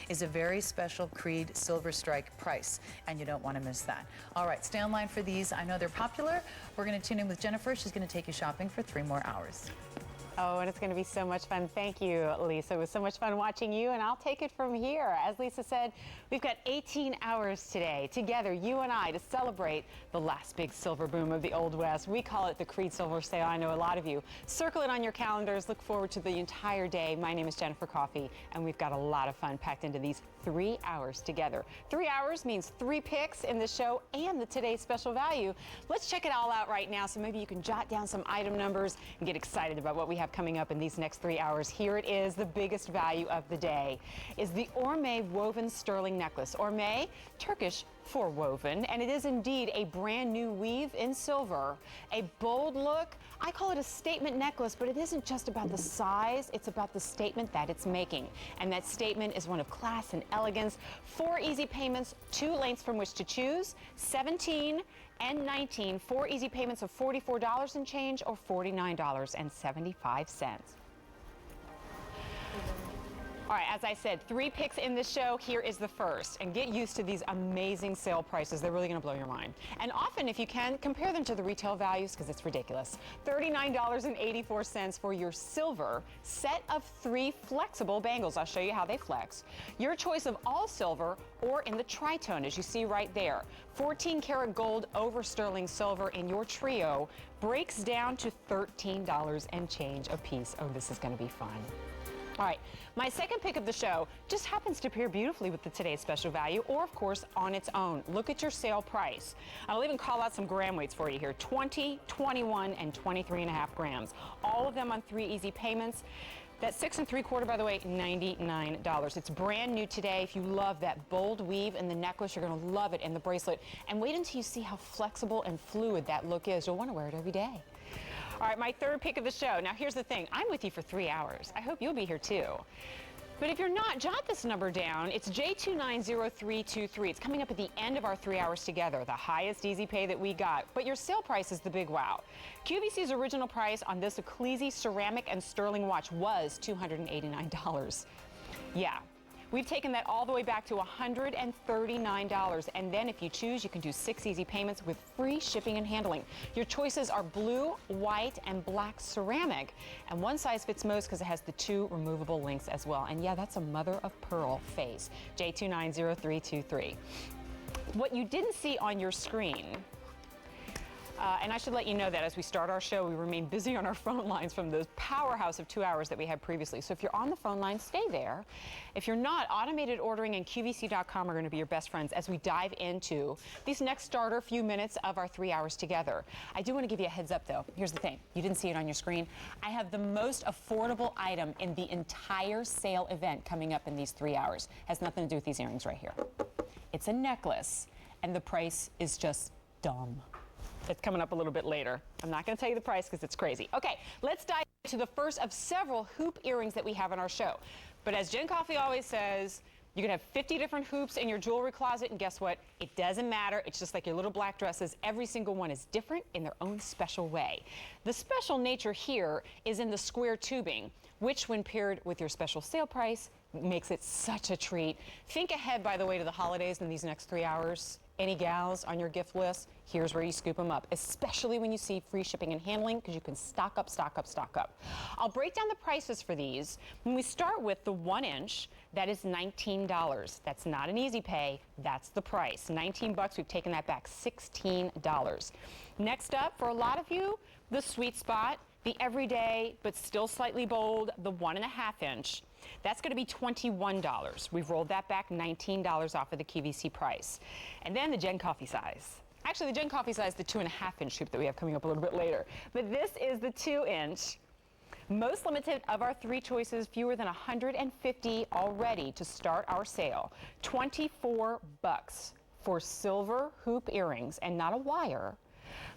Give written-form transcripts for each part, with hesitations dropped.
is a very special Creede Silver Strike price, and you don't want to miss that. All right, stay online for these. I know they're popular. We're going to tune in with Jennifer. She's going to take you shopping for 3 more hours. Oh, and it's going to be so much fun. Thank you, Lisa. It was so much fun watching you, and I'll take it from here. As Lisa said, we've got 18 hours today together, you and I, to celebrate the last big silver boom of the Old West. We call it the Creede Silver Sale. I know a lot of you. Circle it on your calendars. Look forward to the entire day. My name is Jennifer Coffey, and we've got a lot of fun packed into these 3 hours together. 3 hours means 3 picks in the show and the today's special value. Let's check it all out right now, so maybe you can jot down some item numbers and get excited about what we have coming up in these next 3 hours. Here it is. The biggest value of the day is the Orme woven sterling necklace. Orme, Turkish for woven, and it is indeed a brand new weave in silver. A bold look. I call it a statement necklace, but it isn't just about the size, it's about the statement that it's making. And that statement is one of class and elegance. 4 easy payments, 2 lengths from which to choose, 17 and 19, 4 easy payments of $44 and change or $49.75. All right, as I said, 3 picks in the show. Here is the first. And get used to these amazing sale prices. They're really going to blow your mind. And often, if you can, compare them to the retail values, because it's ridiculous. $39.84 for your silver set of 3 flexible bangles. I'll show you how they flex. Your choice of all silver or in the tritone, as you see right there. 14-karat gold over sterling silver in your trio breaks down to $13 and change a piece. Oh, this is going to be fun. All right, my second pick of the show just happens to pair beautifully with the today's special value, or of course on its own. Look at your sale price. I'll even call out some gram weights for you here: 20, 21, and 23.5 grams. All of them on 3 easy payments. That 6 3/4, by the way, $99. It's brand new today. If you love that bold weave in the necklace, you're going to love it in the bracelet. And wait until you see how flexible and fluid that look is. You'll want to wear it every day. All right, my third pick of the show. Now, here's the thing. I'm with you for 3 hours. I hope you'll be here, too. But if you're not, jot this number down. It's J290323. It's coming up at the end of our 3 hours together, the highest easy pay that we got. But your sale price is the big wow. QVC's original price on this Creede ceramic and sterling watch was $289. Yeah. We've taken that all the way back to $139. And then if you choose, you can do 6 easy payments with free shipping and handling. Your choices are blue, white, and black ceramic. And one size fits most because it has the 2 removable links as well. And yeah, that's a mother of pearl face. J290323. What you didn't see on your screen, and I should let you know that as we start our show, we remain busy on our phone lines from the powerhouse of 2 hours that we had previously. So if you're on the phone line, stay there. If you're not, automated ordering and QVC.com are going to be your best friends as we dive into these next starter few minutes of our 3 hours together. I do want to give you a heads up, though. Here's the thing. You didn't see it on your screen. I have the most affordable item in the entire sale event coming up in these 3 hours. Has nothing to do with these earrings right here. It's a necklace, and the price is just dumb. It's coming up a little bit later. I'm not going to tell you the price because it's crazy. Okay, let's dive into the first of several hoop earrings that we have on our show. But as Jen Coffey always says, you can have 50 different hoops in your jewelry closet, and guess what? It doesn't matter. It's just like your little black dresses. Every single one is different in their own special way. The special nature here is in the square tubing, which when paired with your special sale price makes it such a treat. Think ahead, by the way, to the holidays in these next 3 hours. Any gals on your gift list, here's where you scoop them up, especially when you see free shipping and handling, because you can stock up, stock up, stock up. I'll break down the prices for these. When we start with the 1-inch, that is $19. That's not an easy pay, that's the price. $19, we've taken that back, $16. Next up, for a lot of you, the sweet spot, the everyday, but still slightly bold, the 1.5-inch. That's going to be $21. We've rolled that back $19 off of the QVC price. And then the Jen Coffey size. Actually, the Jen Coffey size, the 2.5-inch hoop that we have coming up a little bit later. But this is the 2-inch. Most limited of our 3 choices, fewer than 150 already to start our sale. $24 for silver hoop earrings, and not a wire,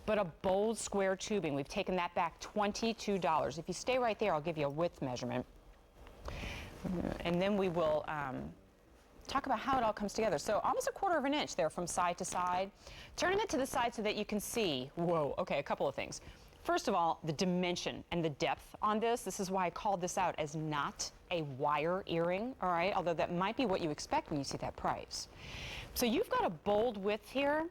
but a bold square tubing. We've taken that back $22. If you stay right there, I'll give you a width measurement. And then we will talk about how it all comes together. So almost 1/4 inch there from side to side. Turning it to the side so that you can see. Whoa, okay, a couple of things. First of all, the dimension and the depth on this is why I called this out as not a wire earring, all right? Although that might be what you expect when you see that price. So you've got a bold width here,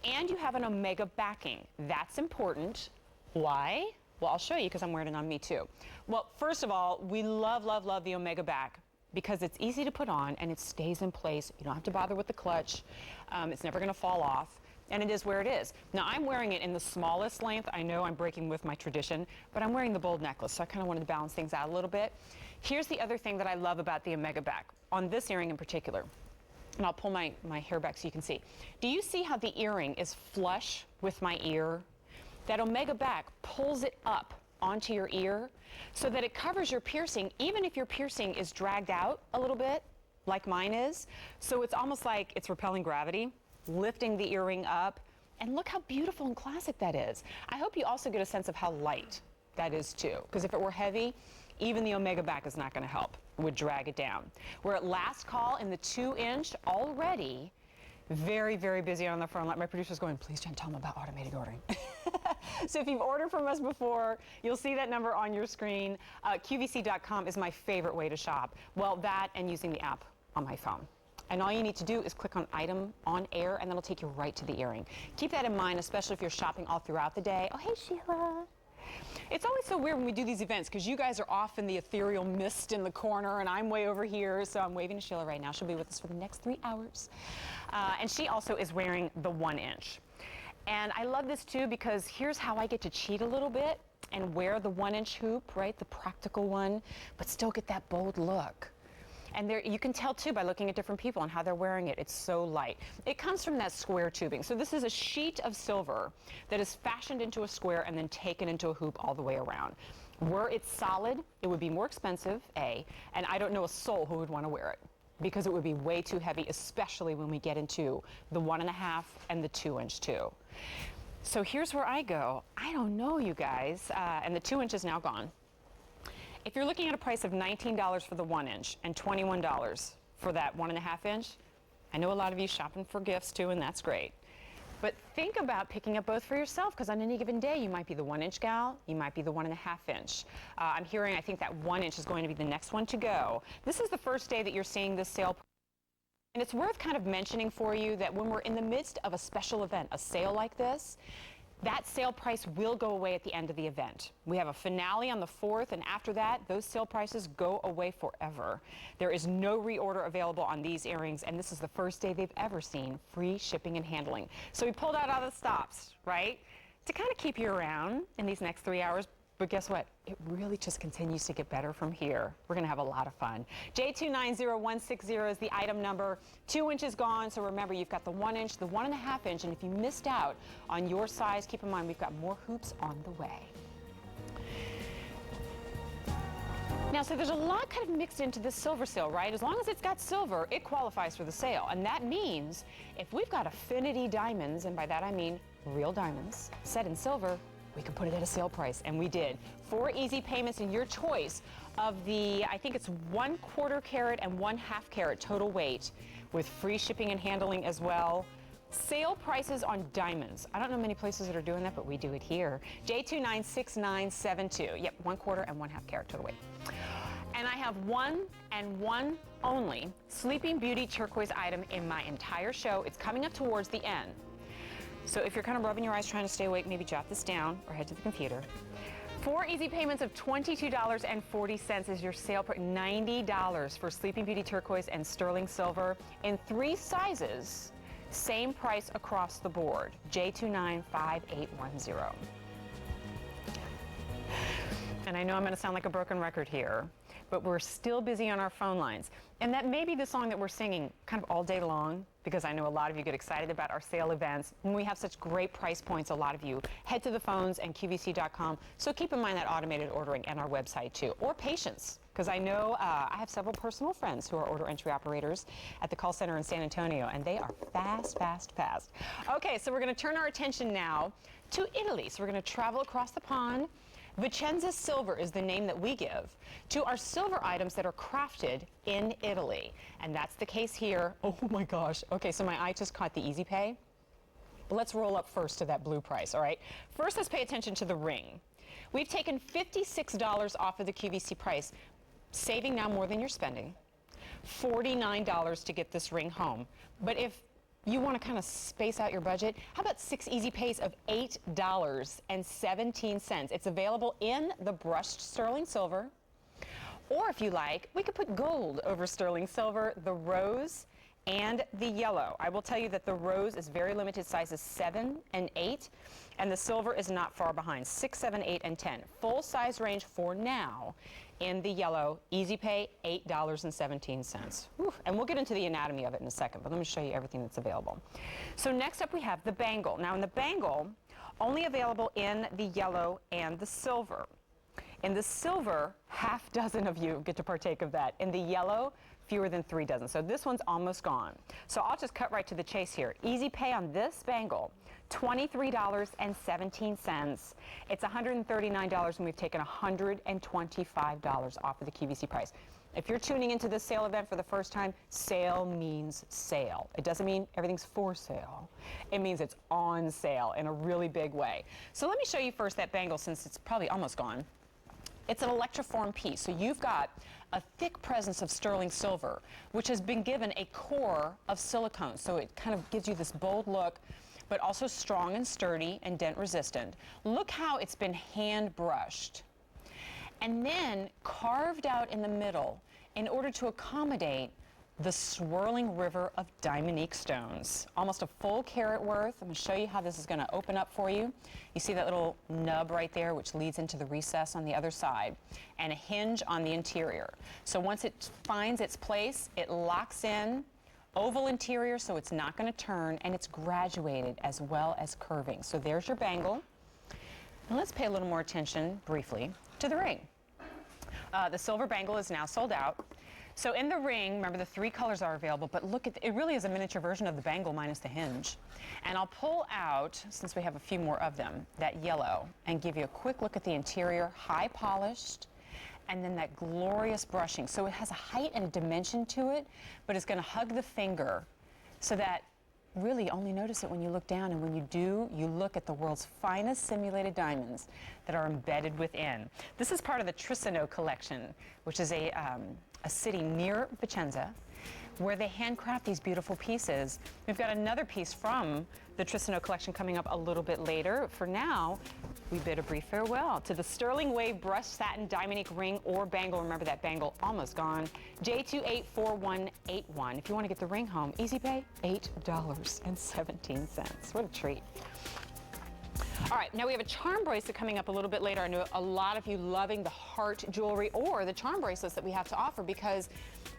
and you have an omega backing. That's important. Why? Well, I'll show you because I'm wearing it on me too. Well, first of all, we love, love, love the omega back because it's easy to put on and it stays in place. You don't have to bother with the clutch. It's never going to fall off. And it is where it is. Now, I'm wearing it in the smallest length. I know I'm breaking with my tradition, but I'm wearing the bold necklace, so I kind of wanted to balance things out a little bit. Here's the other thing that I love about the omega back, on this earring in particular. And I'll pull my hair back so you can see. Do you see how the earring is flush with my ear? That omega back pulls it up onto your ear so that it covers your piercing, even if your piercing is dragged out a little bit, like mine is. So it's almost like it's repelling gravity, lifting the earring up, and look how beautiful and classic that is. I hope you also get a sense of how light that is too, because if it were heavy, even the omega back is not going to help. It would drag it down. We're at last call in the 2-inch already. Very, very busy on the phone. Like my producer's going, please, Jen, tell them about automated ordering. So if you've ordered from us before, you'll see that number on your screen. QVC.com is my favorite way to shop. Well, that and using the app on my phone. And all you need to do is click on item on air, and that'll take you right to the earring. Keep that in mind, especially if you're shopping all throughout the day. Oh, hey, Sheila. It's always so weird when we do these events because you guys are off in the ethereal mist in the corner and I'm way over here. So I'm waving to Sheila right now. She'll be with us for the next 3 hours. And she also is wearing the 1-inch. And I love this too because here's how I get to cheat a little bit and wear the 1-inch hoop, right? The practical one, but still get that bold look. And there, you can tell too by looking at different people and how they're wearing it. It's so light. It comes from that square tubing. So this is a sheet of silver that is fashioned into a square and then taken into a hoop all the way around. Were it solid, it would be more expensive, A, and I don't know a soul who would want to wear it because it would be way too heavy, especially when we get into the 1.5 and the 2-inch too. So here's where I go. I don't know, you guys, and the 2-inch is now gone. If you're looking at a price of $19 for the 1-inch and $21 for that 1.5-inch, I know a lot of you shopping for gifts too, and that's great. But think about picking up both for yourself, because on any given day, you might be the 1-inch gal, you might be the 1.5-inch. I'm hearing, I think that 1-inch is going to be the next one to go. This is the first day that you're seeing this sale. And it's worth kind of mentioning for you that when we're in the midst of a special event, a sale like this, that sale price will go away at the end of the event. We have a finale on the 4th, and after that, those sale prices go away forever. There is no reorder available on these earrings, and this is the first day they've ever seen free shipping and handling. So we pulled out all the stops, right, to kind of keep you around in these next 3 hours. But guess what? It really just continues to get better from here. We're going to have a lot of fun. J290160 is the item number. 2-inch is gone, so remember, you've got the 1-inch, the 1.5-inch, and if you missed out on your size, keep in mind we've got more hoops on the way. Now, so there's a lot kind of mixed into this silver sale, right? As long as it's got silver, it qualifies for the sale. And that means if we've got affinity diamonds, and by that I mean real diamonds, set in silver, we can put it at a sale price, and we did. 4 easy payments in your choice of the, I think it's 1/4 carat and 1/2 carat total weight with free shipping and handling as well. Sale prices on diamonds. I don't know many places that are doing that, but we do it here. J296972. Yep, 1/4 and 1/2 carat total weight. And I have one and one only Sleeping Beauty turquoise item in my entire show. It's coming up towards the end. So if you're kind of rubbing your eyes trying to stay awake, maybe jot this down or head to the computer. 4 easy payments of $22.40 is your sale price. $90 for Sleeping Beauty turquoise and sterling silver in 3 sizes. Same price across the board. J295810. And I know I'm going to sound like a broken record here, but we're still busy on our phone lines. And that may be the song that we're singing kind of all day long, because I know a lot of you get excited about our sale events. When we have such great price points, a lot of you head to the phones and QVC.com. So keep in mind that automated ordering and our website too, or patience, because I know I have several personal friends who are order entry operators at the call center in San Antonio, and they are fast, fast, fast. Okay, so we're going to turn our attention now to Italy. So we're going to travel across the pond. Vicenza Silver is the name that we give to our silver items that are crafted in Italy. And that's the case here. Oh my gosh. Okay, so my eye just caught the Easy Pay. But let's roll up first to that blue price, all right? First, let's pay attention to the ring. We've taken $56 off of the QVC price, saving now more than you're spending. $49 to get this ring home. But if you want to kind of space out your budget, how about 6 easy pays of $8.17? It's available in the brushed sterling silver. Or if you like, we could put gold over sterling silver, the rose, and the yellow. I will tell you that the rose is very limited, sizes 7 and 8, and the silver is not far behind, 6, 7, 8, and 10. Full size range for now in the yellow, easy pay, $8.17. Whew. And we'll get into the anatomy of it in a second, but let me show you everything that's available. So next up we have the bangle. Now in the bangle, only available in the yellow and the silver. In the silver, half dozen of you get to partake of that. In the yellow, fewer than 3 dozen. So this one's almost gone. So I'll just cut right to the chase here. Easy pay on this bangle, $23.17. It's $139 and we've taken $125 off of the QVC price. If you're tuning into this sale event for the first time, sale means sale. It doesn't mean everything's for sale. It means it's on sale in a really big way. So let me show you first that bangle since it's probably almost gone. It's an electroform piece, so you've got a thick presence of sterling silver, which has been given a core of silicone, so it kind of gives you this bold look, but also strong and sturdy and dent resistant. Look how it's been hand brushed and then carved out in the middle in order to accommodate the swirling river of diamondique stones. Almost a full carat worth. I'm going to show you how this is going to open up for you. You see that little nub right there, which leads into the recess on the other side, and a hinge on the interior. So once it finds its place, it locks in. Oval interior, so it's not going to turn, and it's graduated as well as curving. So there's your bangle. And let's pay a little more attention, briefly, to the ring. The silver bangle is now sold out. So in the ring, remember the 3 colors are available, but look at, it really is a miniature version of the bangle minus the hinge. And I'll pull out, since we have a few more of them, that yellow and give you a quick look at the interior, high polished, and then that glorious brushing. So it has a height and a dimension to it, but it's going to hug the finger so that really only notice it when you look down, and when you do, you look at the world's finest simulated diamonds that are embedded within. This is part of the Trissano collection, which is a city near Vicenza, where they handcraft these beautiful pieces. We've got another piece from the Trissano collection coming up a little bit later. For now, we bid a brief farewell to the Sterling Wave Brushed Satin Diamondique Ring or Bangle. Remember that bangle almost gone. J284181. If you want to get the ring home, easy pay, $8.17. What a treat. All right, now we have a charm bracelet coming up a little bit later. I know a lot of you loving the heart jewelry or the charm bracelets that we have to offer because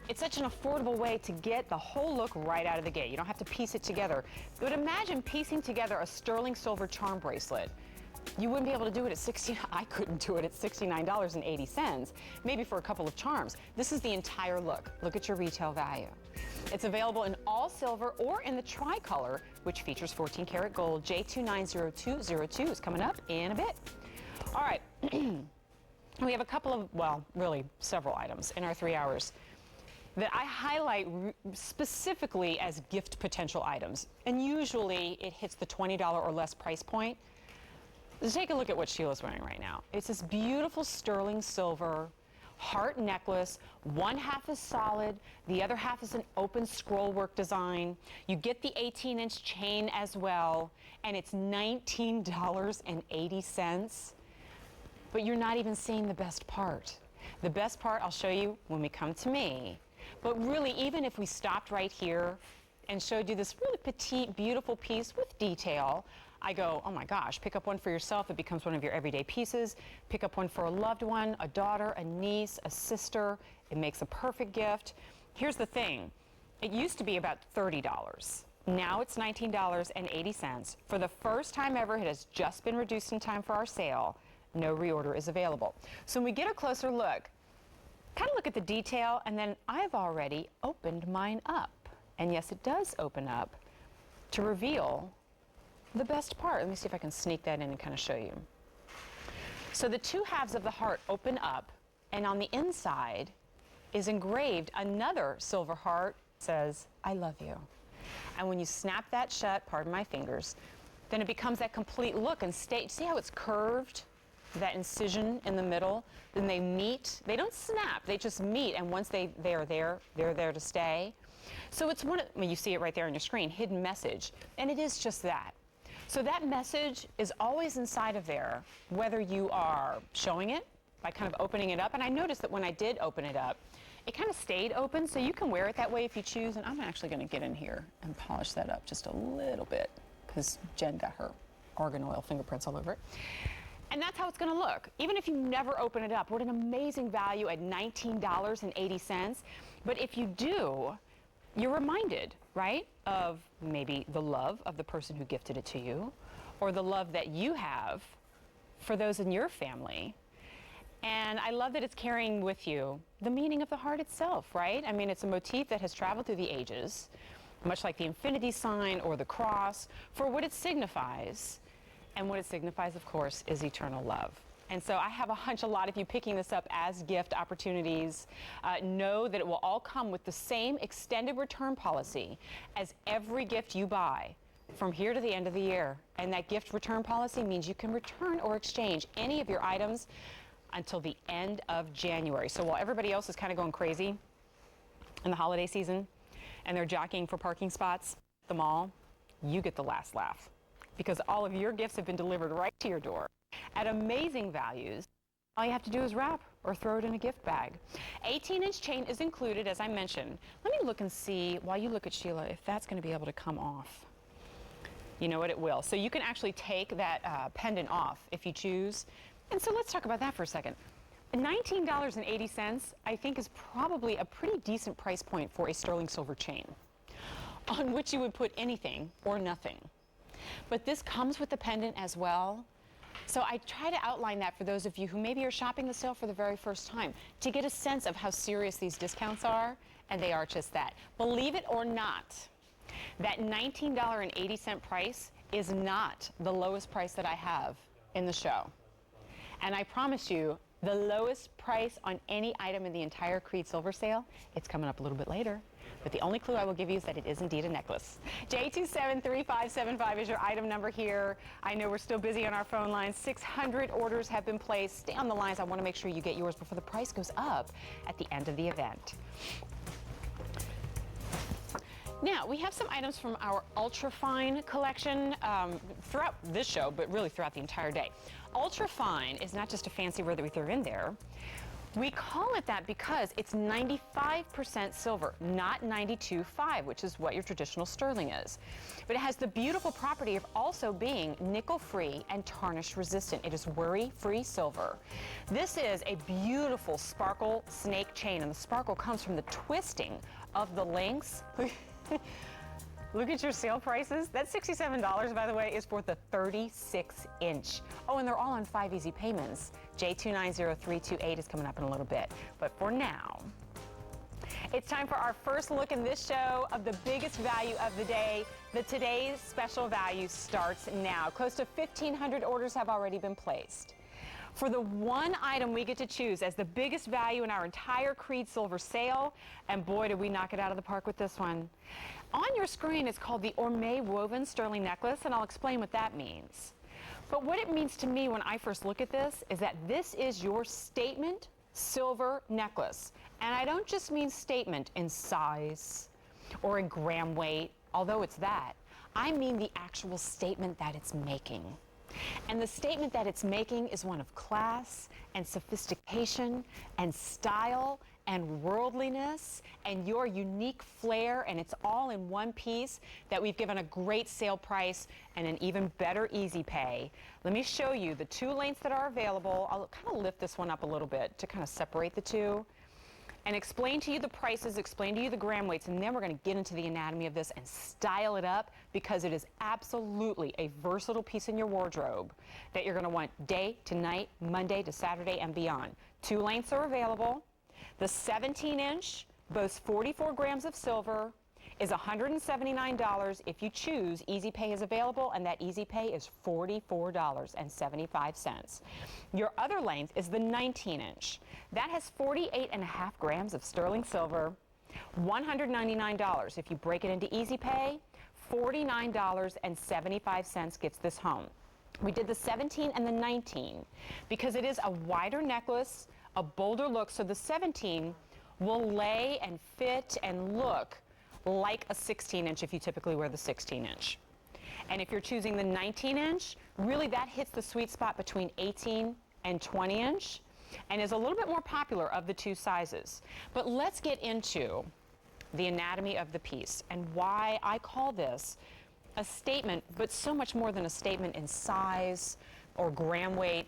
it's such an affordable way to get the whole look right out of the gate. You don't have to piece it together. But imagine piecing together a sterling silver charm bracelet. You wouldn't be able to do it at I couldn't do it at $69.80, maybe for a couple of charms. This is the entire look. Look at your retail value. It's available in all silver or in the tricolor, which features 14 karat gold. J290202 is coming up in a bit. All right, we have a couple of, well, really several items in our 3 hours that I highlight specifically as gift potential items. And usually it hits the $20 or less price point. Let's take a look at what Sheila's wearing right now. It's this beautiful sterling silver heart necklace. One half is solid, the other half is an open scroll work design. You get the 18-inch chain as well, and it's $19.80. But you're not even seeing the best part. The best part I'll show you when we come to me. But really, even if we stopped right here and showed you this really petite, beautiful piece with detail, I go, oh my gosh, pick up one for yourself. It becomes one of your everyday pieces. Pick up one for a loved one, a daughter, a niece, a sister. It makes a perfect gift. Here's the thing. It used to be about $30. Now it's $19.80. For the first time ever, it has just been reduced in time for our sale. No reorder is available. So when we get a closer look, kind of look at the detail, and then I've already opened mine up. And yes, it does open up to reveal the best part. Let me see if I can sneak that in and kind of show you. So the 2 halves of the heart open up, and on the inside is engraved another silver heart. It says, I love you. And when you snap that shut, pardon my fingers, then it becomes that complete look and stay. See how it's curved? That incision in the middle, then they meet. They don't snap, they just meet, and once they're there to stay. So it's you see it right there on your screen, hidden message, and it is just that. So that message is always inside of there, whether you are showing it by kind of opening it up, and I noticed that when I did open it up, it kind of stayed open, so you can wear it that way if you choose, and I'm actually going to get in here and polish that up just a little bit, because Jen got her argan oil fingerprints all over it. And that's how it's going to look. Even if you never open it up, what an amazing value at $19.80. But if you do, you're reminded, right, of maybe the love of the person who gifted it to you, or the love that you have for those in your family. And I love that it's carrying with you the meaning of the heart itself, right? I mean, it's a motif that has traveled through the ages, much like the infinity sign or the cross, for what it signifies. And what it signifies, of course, is eternal love. And so I have a hunch a lot of you picking this up as gift opportunities know that it will all come with the same extended return policy as every gift you buy from here to the end of the year. And that gift return policy means you can return or exchange any of your items until the end of January. So while everybody else is kind of going crazy in the holiday season and they're jockeying for parking spots at the mall, you get the last laugh, because all of your gifts have been delivered right to your door at amazing values. All you have to do is wrap or throw it in a gift bag. 18-inch chain is included, as I mentioned. Let me look and see, while you look at Sheila, if that's going to be able to come off. You know what, it will. So you can actually take that pendant off if you choose. And so let's talk about that for a second. $19.80, I think, is probably a pretty decent price point for a sterling silver chain on which you would put anything or nothing. But this comes with the pendant as well. So I try to outline that for those of you who maybe are shopping the sale for the very first time, to get a sense of how serious these discounts are, and they are just that. Believe it or not, that $19.80 price is not the lowest price that I have in the show. And I promise you, the lowest price on any item in the entire Creede Silver Sale, it's coming up a little bit later. But the only clue I will give you is that it is indeed a necklace. J273575 is your item number here. I know we're still busy on our phone lines. 600 orders have been placed. Stay on the lines. I want to make sure you get yours before the price goes up at the end of the event. Now, we have some items from our Ultra Fine collection throughout this show, but really throughout the entire day. Ultra Fine is not just a fancy word that we threw in there. We call it that because it's 95% silver, not 92.5, which is what your traditional sterling is. But it has the beautiful property of also being nickel-free and tarnish-resistant. It is worry-free silver. This is a beautiful sparkle snake chain, and the sparkle comes from the twisting of the links. Look at your sale prices. That $67, by the way, is for the 36-inch. Oh, and they're all on 5 easy payments. J290328 is coming up in a little bit. But for now, it's time for our first look in this show of the biggest value of the day. The Today's Special Value starts now. Close to 1,500 orders have already been placed. For the one item we get to choose as the biggest value in our entire Creede Silver Sale, and boy, did we knock it out of the park with this one. On your screen, it's called the Orme Woven Sterling Necklace, and I'll explain what that means. But what it means to me when I first look at this is that this is your statement silver necklace. And I don't just mean statement in size or in gram weight, although it's that. I mean the actual statement that it's making. And the statement that it's making is one of class and sophistication and style and worldliness and your unique flair, and it's all in one piece that we've given a great sale price and an even better easy pay. Let me show you the 2 lengths that are available. I'll kind of lift this one up a little bit to kind of separate the two and explain to you the prices, explain to you the gram weights, and then we're going to get into the anatomy of this and style it up, because it is absolutely a versatile piece in your wardrobe that you're going to want day to night, Monday to Saturday and beyond. 2 lengths are available. The 17-inch boasts 44 grams of silver, is $179 if you choose. Easy Pay is available, and that Easy Pay is $44.75. Your other length is the 19-inch. That has 48.5 grams of sterling silver, $199. If you break it into Easy Pay, $49.75 gets this home. We did the 17 and the 19 because it is a wider necklace, a bolder look, so the 17 will lay and fit and look like a 16-inch if you typically wear the 16-inch. And if you're choosing the 19-inch, really that hits the sweet spot between 18 and 20-inch and is a little bit more popular of the two sizes. But let's get into the anatomy of the piece and why I call this a statement, but so much more than a statement in size or gram weight,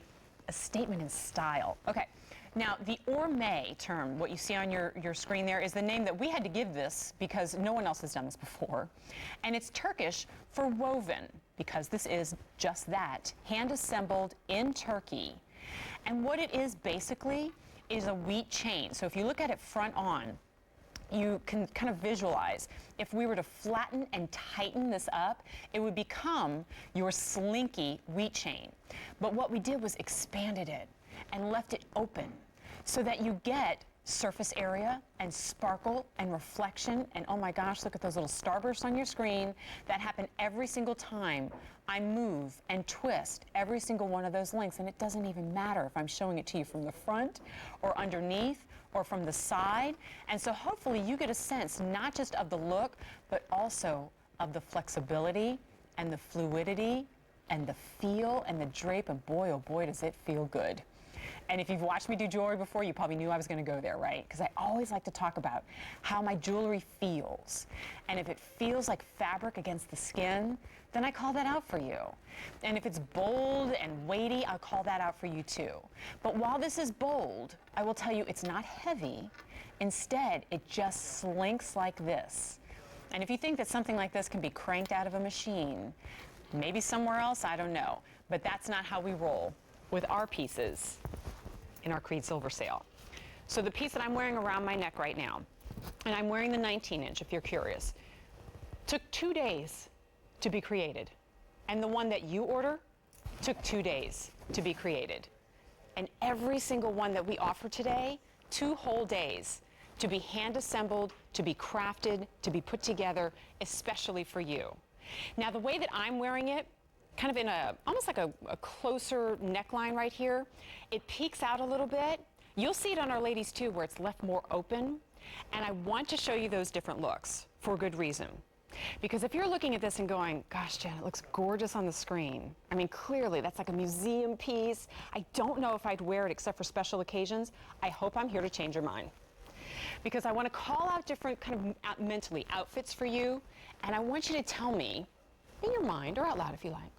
a statement in style. Okay, now the orme term, what you see on your screen there, is the name that we had to give this because no one else has done this before. And it's Turkish for woven, because this is just that, hand assembled in Turkey. And what it is basically is a wheat chain. So if you look at it front on, you can kind of visualize, if we were to flatten and tighten this up, it would become your slinky wheat chain. But what we did was expanded it and left it open so that you get surface area and sparkle and reflection. And oh my gosh, look at those little starbursts on your screen. That happen every single time I move and twist every single one of those links. And it doesn't even matter if I'm showing it to you from the front or underneath or from the side. And so hopefully you get a sense not just of the look, but also of the flexibility and the fluidity and the feel and the drape. And boy, oh boy, does it feel good. And if you've watched me do jewelry before, you probably knew I was going to go there, right? Because I always like to talk about how my jewelry feels. And if it feels like fabric against the skin, then I call that out for you. And if it's bold and weighty, I'll call that out for you too. But while this is bold, I will tell you it's not heavy. Instead, it just slinks like this. And if you think that something like this can be cranked out of a machine, maybe somewhere else, I don't know. But that's not how we roll with our pieces in our Creede Silver Sale. So the piece that I'm wearing around my neck right now, and I'm wearing the 19-inch if you're curious, took 2 days to be created. And the one that you order took 2 days to be created. And every single one that we offer today, 2 whole days to be hand assembled, to be crafted, to be put together, especially for you. Now the way that I'm wearing it, kind of in almost like a closer neckline right here. It peeks out a little bit. You'll see it on our ladies too, where it's left more open. And I want to show you those different looks for good reason. Because if you're looking at this and going, gosh, Jen, it looks gorgeous on the screen. I mean, clearly that's like a museum piece. I don't know if I'd wear it except for special occasions. I hope I'm here to change your mind. Because I want to call out different kind of mentally outfits for you. And I want you to tell me, in your mind or out loud if you like,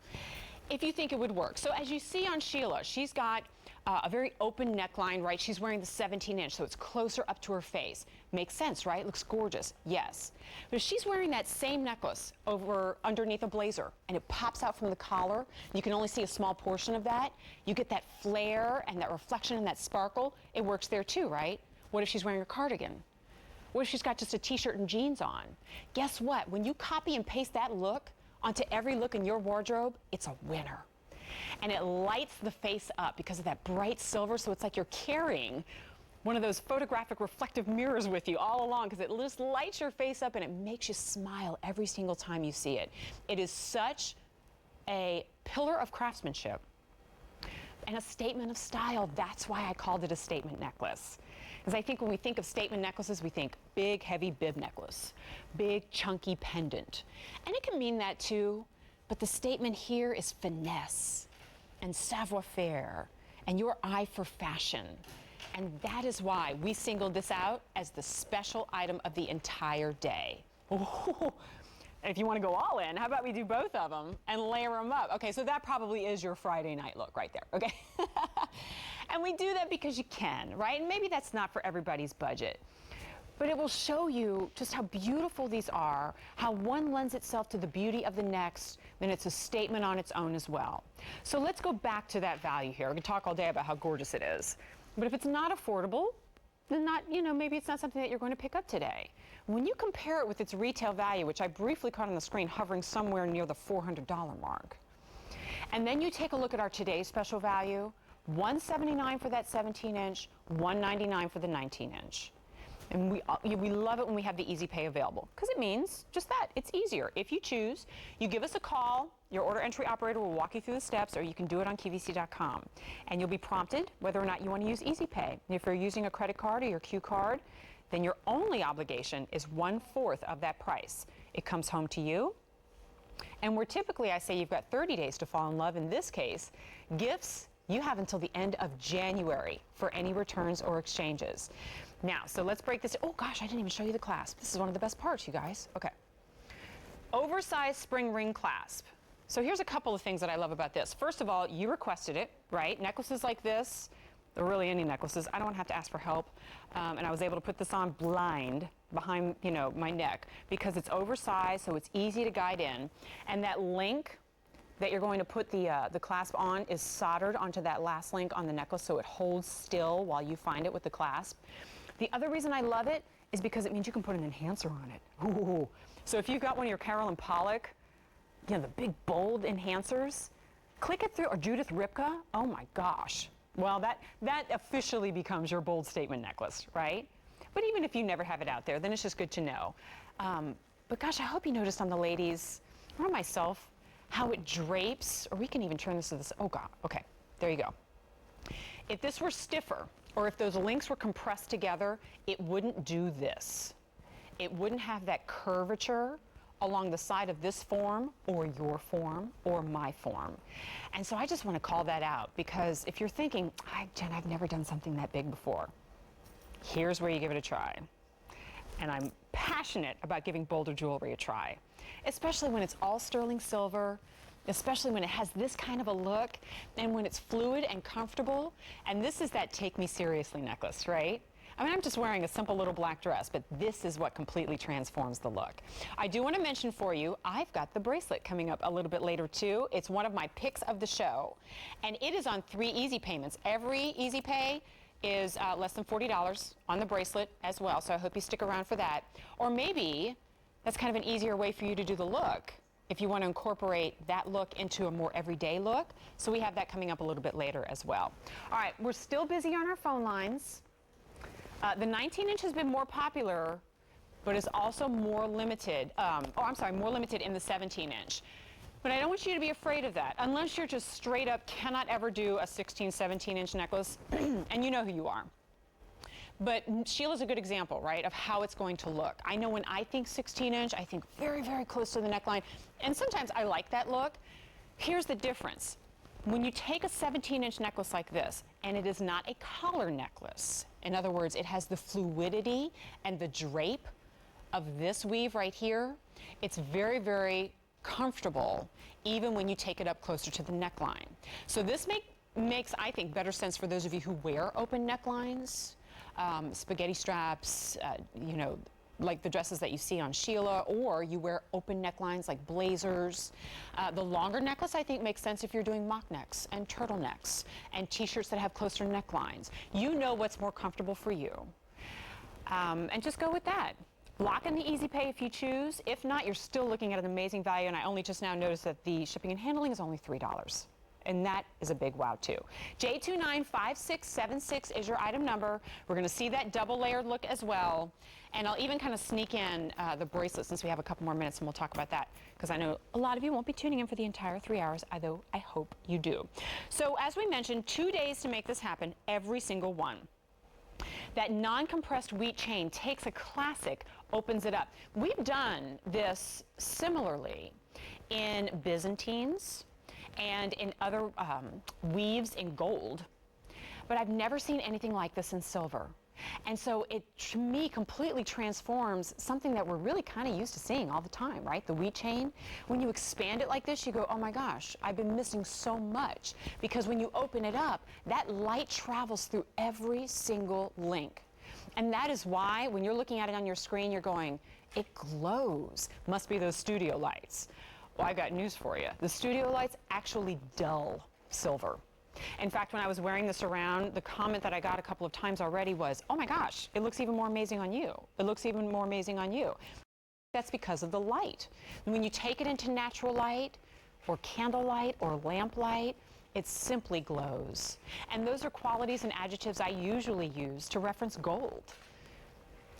if you think it would work. So as you see on Sheila, she's got a very open neckline, right? She's wearing the 17-inch, so it's closer up to her face. Makes sense, right? Looks gorgeous, yes. But she's wearing that same necklace over underneath a blazer, and it pops out from the collar. You can only see a small portion of that. You get that flare and that reflection and that sparkle. It works there too, right? What if she's wearing a cardigan? What if she's got just a t-shirt and jeans on? Guess what? When you copy and paste that look onto every look in your wardrobe, it's a winner. And it lights the face up because of that bright silver, so it's like you're carrying one of those photographic reflective mirrors with you all along, because it just lights your face up and it makes you smile every single time you see it. It is such a pillar of craftsmanship and a statement of style. That's why I called it a statement necklace. Because I think when we think of statement necklaces, we think big, heavy bib necklace, big, chunky pendant. And it can mean that too, but the statement here is finesse and savoir-faire and your eye for fashion. And that is why we singled this out as the special item of the entire day. Ooh. If you want to go all in, how about we do both of them and layer them up? Okay, so that probably is your Friday night look right there, okay? And we do that because you can, right? And maybe that's not for everybody's budget. But it will show you just how beautiful these are, how one lends itself to the beauty of the next, then it's a statement on its own as well. So let's go back to that value here. We can talk all day about how gorgeous it is. But if it's not affordable, then maybe it's not something that you're going to pick up today. When you compare it with its retail value, which I briefly caught on the screen hovering somewhere near the $400 mark, and then you take a look at our today's special value, $179 for that 17-inch, $199 for the 19-inch. And we love it when we have the easy pay available because it means just that. It's easier. If you choose, you give us a call. Your order entry operator will walk you through the steps, or you can do it on QVC.com. And you'll be prompted whether or not you want to use easy pay. If you're using a credit card or your Q card, then your only obligation is 1/4 of that price. It comes home to you. And where typically I say you've got 30 days to fall in love, in this case, gifts, you have until the end of January for any returns or exchanges. Now, so let's break this. Oh gosh, I didn't even show you the clasp. This is one of the best parts, you guys. Okay. Oversized spring ring clasp. So here's a couple of things that I love about this. First of all, you requested it, right? Necklaces like this, or really any necklaces, I don't have to ask for help. And I was able to put this on blind behind, my neck because it's oversized, so it's easy to guide in. And that link that you're going to put the clasp on is soldered onto that last link on the necklace, so it holds still while you find it with the clasp. The other reason I love it is because it means you can put an enhancer on it. Ooh. So if you've got one of your Carolyn Pollock, the big bold enhancers, click it through, or Judith Ripka, oh my gosh. Well, that officially becomes your bold statement necklace, right? But even if you never have it out there, then it's just good to know. But gosh, I hope you noticed on the ladies, or myself, how it drapes, or we can even turn this to this, oh God, okay, there you go. If this were stiffer, or if those links were compressed together, it wouldn't do this. It wouldn't have that curvature along the side of this form, or your form, or my form. And so I just want to call that out, because if you're thinking, Jen, I've never done something that big before, here's where you give it a try. And I'm passionate about giving bolder jewelry a try, especially when it's all sterling silver, especially when it has this kind of a look, and when it's fluid and comfortable. And this is that take me seriously necklace, right? I mean, I'm just wearing a simple little black dress, but this is what completely transforms the look. I do want to mention for you, I've got the bracelet coming up a little bit later too. It's one of my picks of the show, and it is on 3 easy payments. Every easy pay is less than $40 on the bracelet as well, so I hope you stick around for that. Or maybe that's kind of an easier way for you to do the look if you want to incorporate that look into a more everyday look. So we have that coming up a little bit later as well. All right, we're still busy on our phone lines. The 19-inch has been more popular, but is also more limited. More limited in the 17-inch. But I don't want you to be afraid of that, unless you're just straight up cannot ever do a 16, 17-inch necklace, and you know who you are. But Sheila's a good example, right, of how it's going to look. I know when I think 16-inch, I think very, very close to the neckline, and sometimes I like that look. Here's the difference. When you take a 17-inch necklace like this, and it is not a collar necklace, in other words, it has the fluidity and the drape of this weave right here, it's very, very comfortable, even when you take it up closer to the neckline. So this makes, I think, better sense for those of you who wear open necklines, spaghetti straps, like the dresses that you see on Sheila, or you wear open necklines like blazers. The longer necklace, I think, makes sense if you're doing mock necks and turtlenecks and t-shirts that have closer necklines. You know what's more comfortable for you. And just go with that. Lock in the easy pay if you choose. If not, you're still looking at an amazing value, and I only just now noticed that the shipping and handling is only $3. And that is a big wow too. J295676 is your item number. We're going to see that double layered look as well. And I'll even kind of sneak in the bracelet since we have a couple more minutes, and we'll talk about that, because I know a lot of you won't be tuning in for the entire 3 hours, although I hope you do. So as we mentioned, 2 days to make this happen, every single one. That non-compressed wheat chain takes a classic, opens it up. We've done this similarly in Byzantines and in other weaves in gold, but I've never seen anything like this in silver. And so it, to me, completely transforms something that we're really kind of used to seeing all the time, right? The wheat chain. When you expand it like this, you go, oh my gosh, I've been missing so much. Because when you open it up, that light travels through every single link. And that is why, when you're looking at it on your screen, you're going, it glows. Must be those studio lights. Well, I've got news for you. The studio lights actually dull silver. In fact, when I was wearing this around, the comment that I got a couple of times already was, oh my gosh, it looks even more amazing on you. It looks even more amazing on you. That's because of the light. And when you take it into natural light, or candlelight, or lamplight, it simply glows. And those are qualities and adjectives I usually use to reference gold.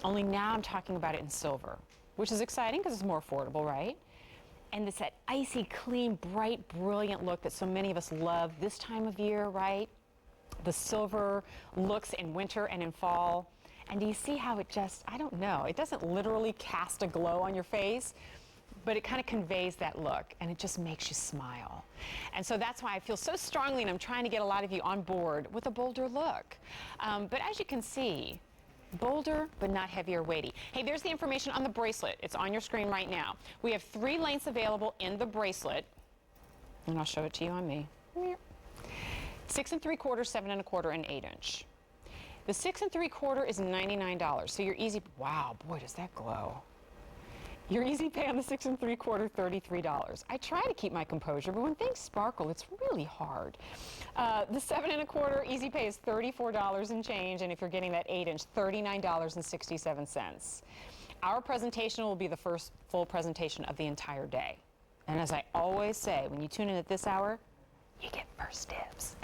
only now I'm talking about it in silver, which is exciting because it's more affordable, right? And it's that icy, clean, bright, brilliant look that so many of us love this time of year, right? The silver looks in winter and in fall. And do you see how it just, I don't know, it doesn't literally cast a glow on your face, but it kind of conveys that look, and it just makes you smile. And so that's why I feel so strongly, and I'm trying to get a lot of you on board with a bolder look. But as you can see, bolder, but not heavy or weighty. Hey, there's the information on the bracelet. It's on your screen right now. We have 3 lengths available in the bracelet, and I'll show it to you on me. 6 3/4, 7 1/4, and 8 inch. The 6 3/4 is $99. So your easy, wow, boy, does that glow. Your easy pay on the 6 3/4, $33. I try to keep my composure, but when things sparkle, it's really hard. The 7 1/4 easy pay is $34 and change, and if you're getting that 8 inch, $39.67. Our presentation will be the first full presentation of the entire day. And as I always say, when you tune in at this hour, you get first dibs.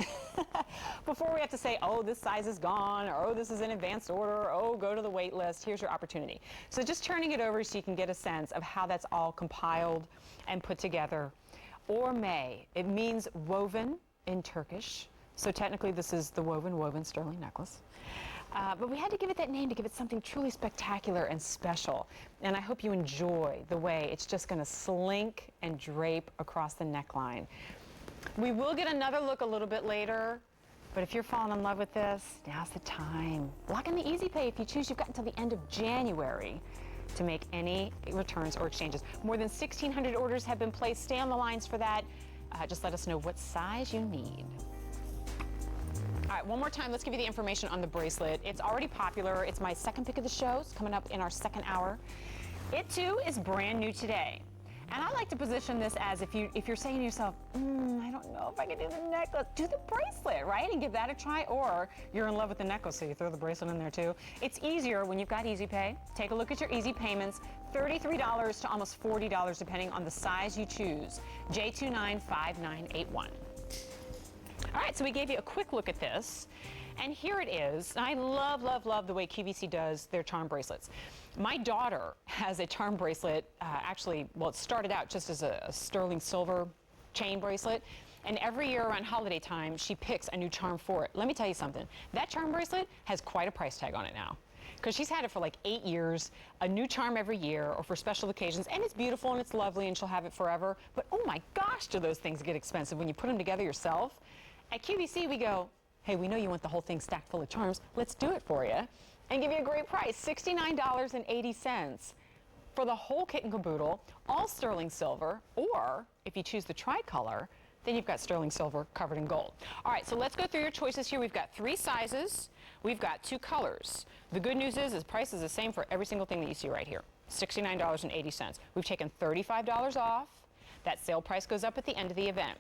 Before we have to say, oh, this size is gone, or oh, this is in advanced order, or oh, go to the wait list, here's your opportunity. So just turning it over so you can get a sense of how that's all compiled and put together. Orme, it means woven in Turkish. So technically this is the woven sterling necklace. But we had to give it that name to give it something truly spectacular and special. And I hope you enjoy the way it's just going to slink and drape across the neckline. We will get another look a little bit later, but if you're falling in love with this, now's the time. Lock in the easy pay if you choose. You've got until the end of January to make any returns or exchanges. More than 1,600 orders have been placed. Stay on the lines for that. Just let us know what size you need. All right, one more time, let's give you the information on the bracelet. It's already popular. It's my second pick of the show. It's coming up in our second hour. It, too, is brand new today. And I like to position this as if you're saying to yourself, I don't know if I can do the necklace, do the bracelet, right? And give that a try. Or you're in love with the necklace, so you throw the bracelet in there too. It's easier when you've got easy pay. Take a look at your easy payments. $33 to almost $40 depending on the size you choose. J295981. All right, so we gave you a quick look at this. And here it is. I love, love, love the way QVC does their charm bracelets. My daughter has a charm bracelet, actually, well, it started out just as a sterling silver chain bracelet. And every year around holiday time, she picks a new charm for it. Let me tell you something. That charm bracelet has quite a price tag on it now, because she's had it for like 8 years, a new charm every year or for special occasions, and it's beautiful and it's lovely and she'll have it forever. But oh my gosh, do those things get expensive when you put them together yourself. At QVC, we go, hey, we know you want the whole thing stacked full of charms. Let's do it for you and give you a great price, $69.80 for the whole kit and caboodle, all sterling silver, or if you choose the tricolor, then you've got sterling silver covered in gold. All right, so let's go through your choices here. We've got 3 sizes. We've got 2 colors. The good news is the price is the same for every single thing that you see right here, $69.80. We've taken $35 off. That sale price goes up at the end of the event.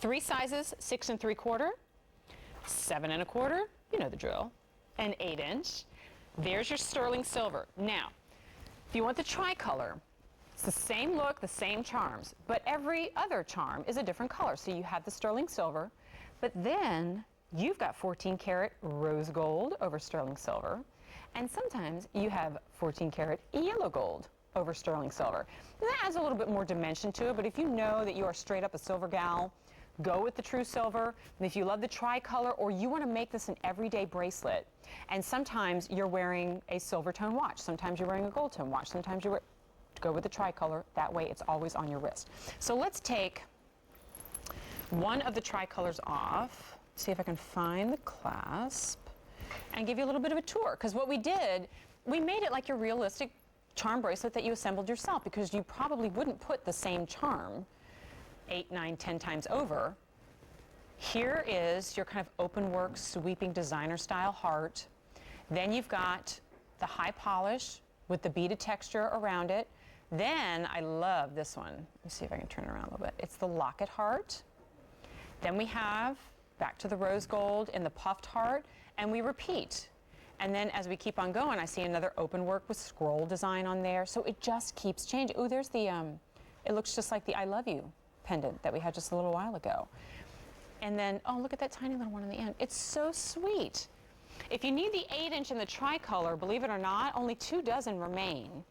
3 sizes, 6 3/4, 7 1/4, you know the drill, and 8 inch. There's your sterling silver. Now, if you want the tricolor, it's the same look, the same charms, but every other charm is a different color. So you have the sterling silver, but then you've got 14 karat rose gold over sterling silver, and sometimes you have 14 karat yellow gold over sterling silver. And that adds a little bit more dimension to it, but if you know that you are straight up a silver gal, go with the true silver. And if you love the tricolor, or you want to make this an everyday bracelet, and sometimes you're wearing a silver tone watch, sometimes you're wearing a gold tone watch, sometimes you're go with the tricolor. That way it's always on your wrist. So let's take one of the tricolors off, see if I can find the clasp, and give you a little bit of a tour. Because what we did, we made it like your realistic charm bracelet that you assembled yourself, because you probably wouldn't put the same charm 8, 9, 10 times over. Here is your kind of open work, sweeping designer style heart. Then you've got the high polish with the beaded texture around it. Then I love this one. Let me see if I can turn it around a little bit. It's the locket heart. Then we have back to the rose gold in the puffed heart, and we repeat. And then as we keep on going, I see another open work with scroll design on there. So it just keeps changing. Oh, there's the, it looks just like the I love you pendant that we had just a little while ago. And then, oh, look at that tiny little one on the end. It's so sweet. If you need the 8-inch in the tricolor, believe it or not, only 2 dozen remain.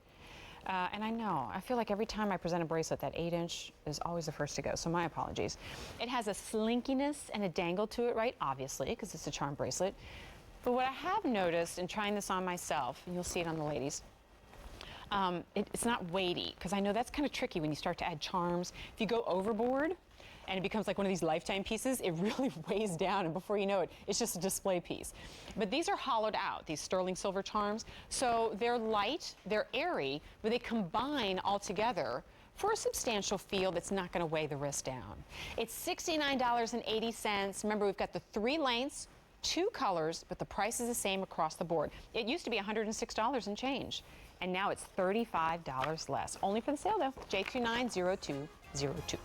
And I know, I feel like every time I present a bracelet, that 8-inch is always the first to go, so my apologies. It has a slinkiness and a dangle to it, right? Obviously, because it's a charm bracelet. But what I have noticed in trying this on myself, and you'll see it on the ladies, it's not weighty, because I know that's kind of tricky when you start to add charms. If you go overboard, and it becomes like one of these lifetime pieces, it really weighs down, and before you know it, it's just a display piece. But these are hollowed out, these sterling silver charms, so they're light, they're airy, but they combine all together for a substantial feel that's not going to weigh the wrist down. It's $69.80. Remember, we've got the 3 lengths, 2 colors, but the price is the same across the board. It used to be $106 and change, and now it's $35 less. Only for the sale, though. J290202.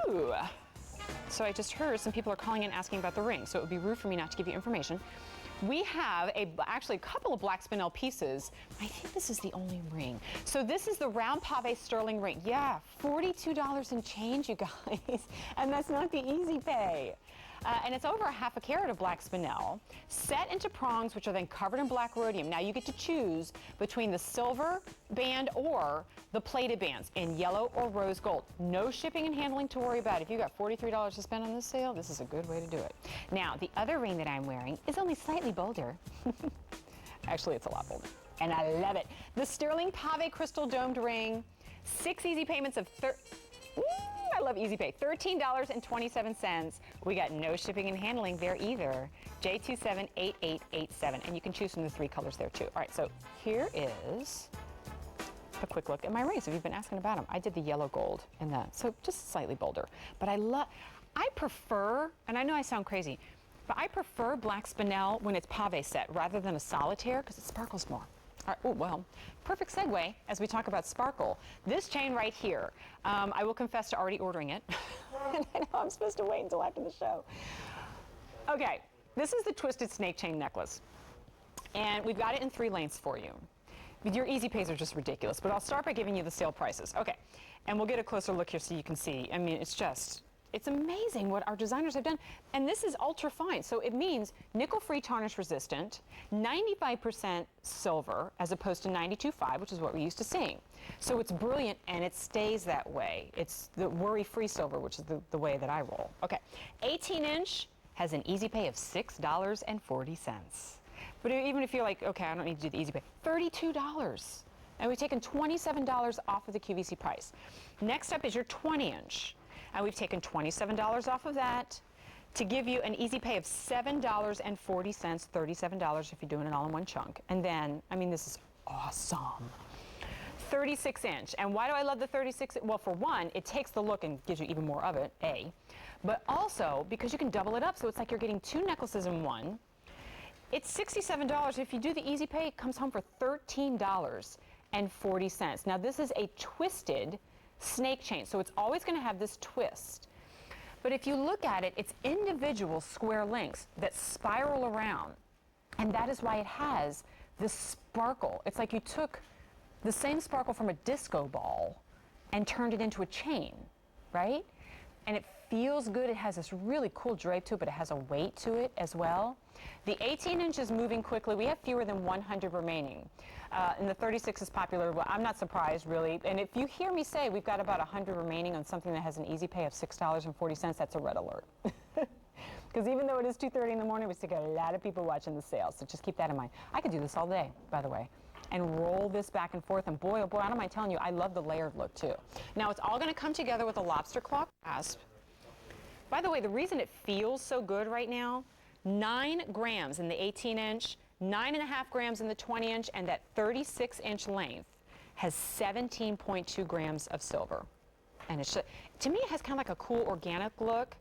Ooh. So I just heard some people are calling in asking about the ring, so it would be rude for me not to give you information. We have actually a couple of black spinel pieces. I think this is the only ring. So this is the round pave sterling ring. Yeah, $42 and change, you guys. And that's not the easy pay. And it's over a ½ carat of black spinel, set into prongs, which are then covered in black rhodium. Now you get to choose between the silver band or the plated bands in yellow or rose gold. No shipping and handling to worry about. If you got $43 to spend on this sale, this is a good way to do it. Now, the other ring that I'm wearing is only slightly bolder. Actually, it's a lot bolder, and I love it. The sterling pave crystal domed ring, 6 easy payments of I love Easy Pay. $13.27. We got no shipping and handling there either. J278887. And you can choose from the 3 colors there too. All right, so here is a quick look at my rings. If you've been asking about them, I did the yellow gold in that, so just slightly bolder. But I prefer, and I know I sound crazy, but I prefer black spinel when it's pave set rather than a solitaire because it sparkles more. All right, oh, well, perfect segue as we talk about sparkle. This chain right here, I will confess to already ordering it. And I know I'm supposed to wait until after the show. Okay, this is the twisted snake chain necklace. And we've got it in 3 lengths for you. Your easy pays are just ridiculous, but I'll start by giving you the sale prices. Okay, and we'll get a closer look here so you can see. I mean, it's amazing what our designers have done. And this is ultra fine, so it means nickel-free tarnish resistant, 95% silver as opposed to 92.5, which is what we're used to seeing. So it's brilliant and it stays that way. It's the worry-free silver, which is the way that I roll. Okay, 18-inch has an easy pay of $6.40. But even if you're like, okay, I don't need to do the easy pay, $32. And we've taken $27 off of the QVC price. Next up is your 20-inch. And we've taken $27 off of that to give you an easy pay of $7.40, $37 if you're doing it all in one chunk. And then, I mean, this is awesome. 36-inch. And why do I love the 36? Well, for one, it takes the look and gives you even more of it, A. But also, because you can double it up, so it's like you're getting 2 necklaces in one. It's $67. If you do the easy pay, it comes home for $13.40. Now, this is a twisted snake chain, so it's always going to have this twist. But if you look at it, it's individual square links that spiral around, and that is why it has this sparkle. It's like you took the same sparkle from a disco ball and turned it into a chain, right? And it feels good. It has this really cool drape to it, but it has a weight to it as well. The 18-inch is moving quickly. We have fewer than 100 remaining. And the 36 is popular. Well, I'm not surprised, really. And if you hear me say we've got about 100 remaining on something that has an easy pay of $6.40, that's a red alert. Because even though it is 2:30 in the morning, we still got a lot of people watching the sale. So just keep that in mind. I could do this all day, by the way, and roll this back and forth. And boy, oh boy, I don't mind telling you, I love the layered look, too. Now, it's all going to come together with a lobster claw clasp. By the way, the reason it feels so good right now, 9 grams in the 18-inch, 9.5 grams in the 20-inch, and that 36-inch length has 17.2 grams of silver. And it's just, to me, it has kind of like a cool organic look.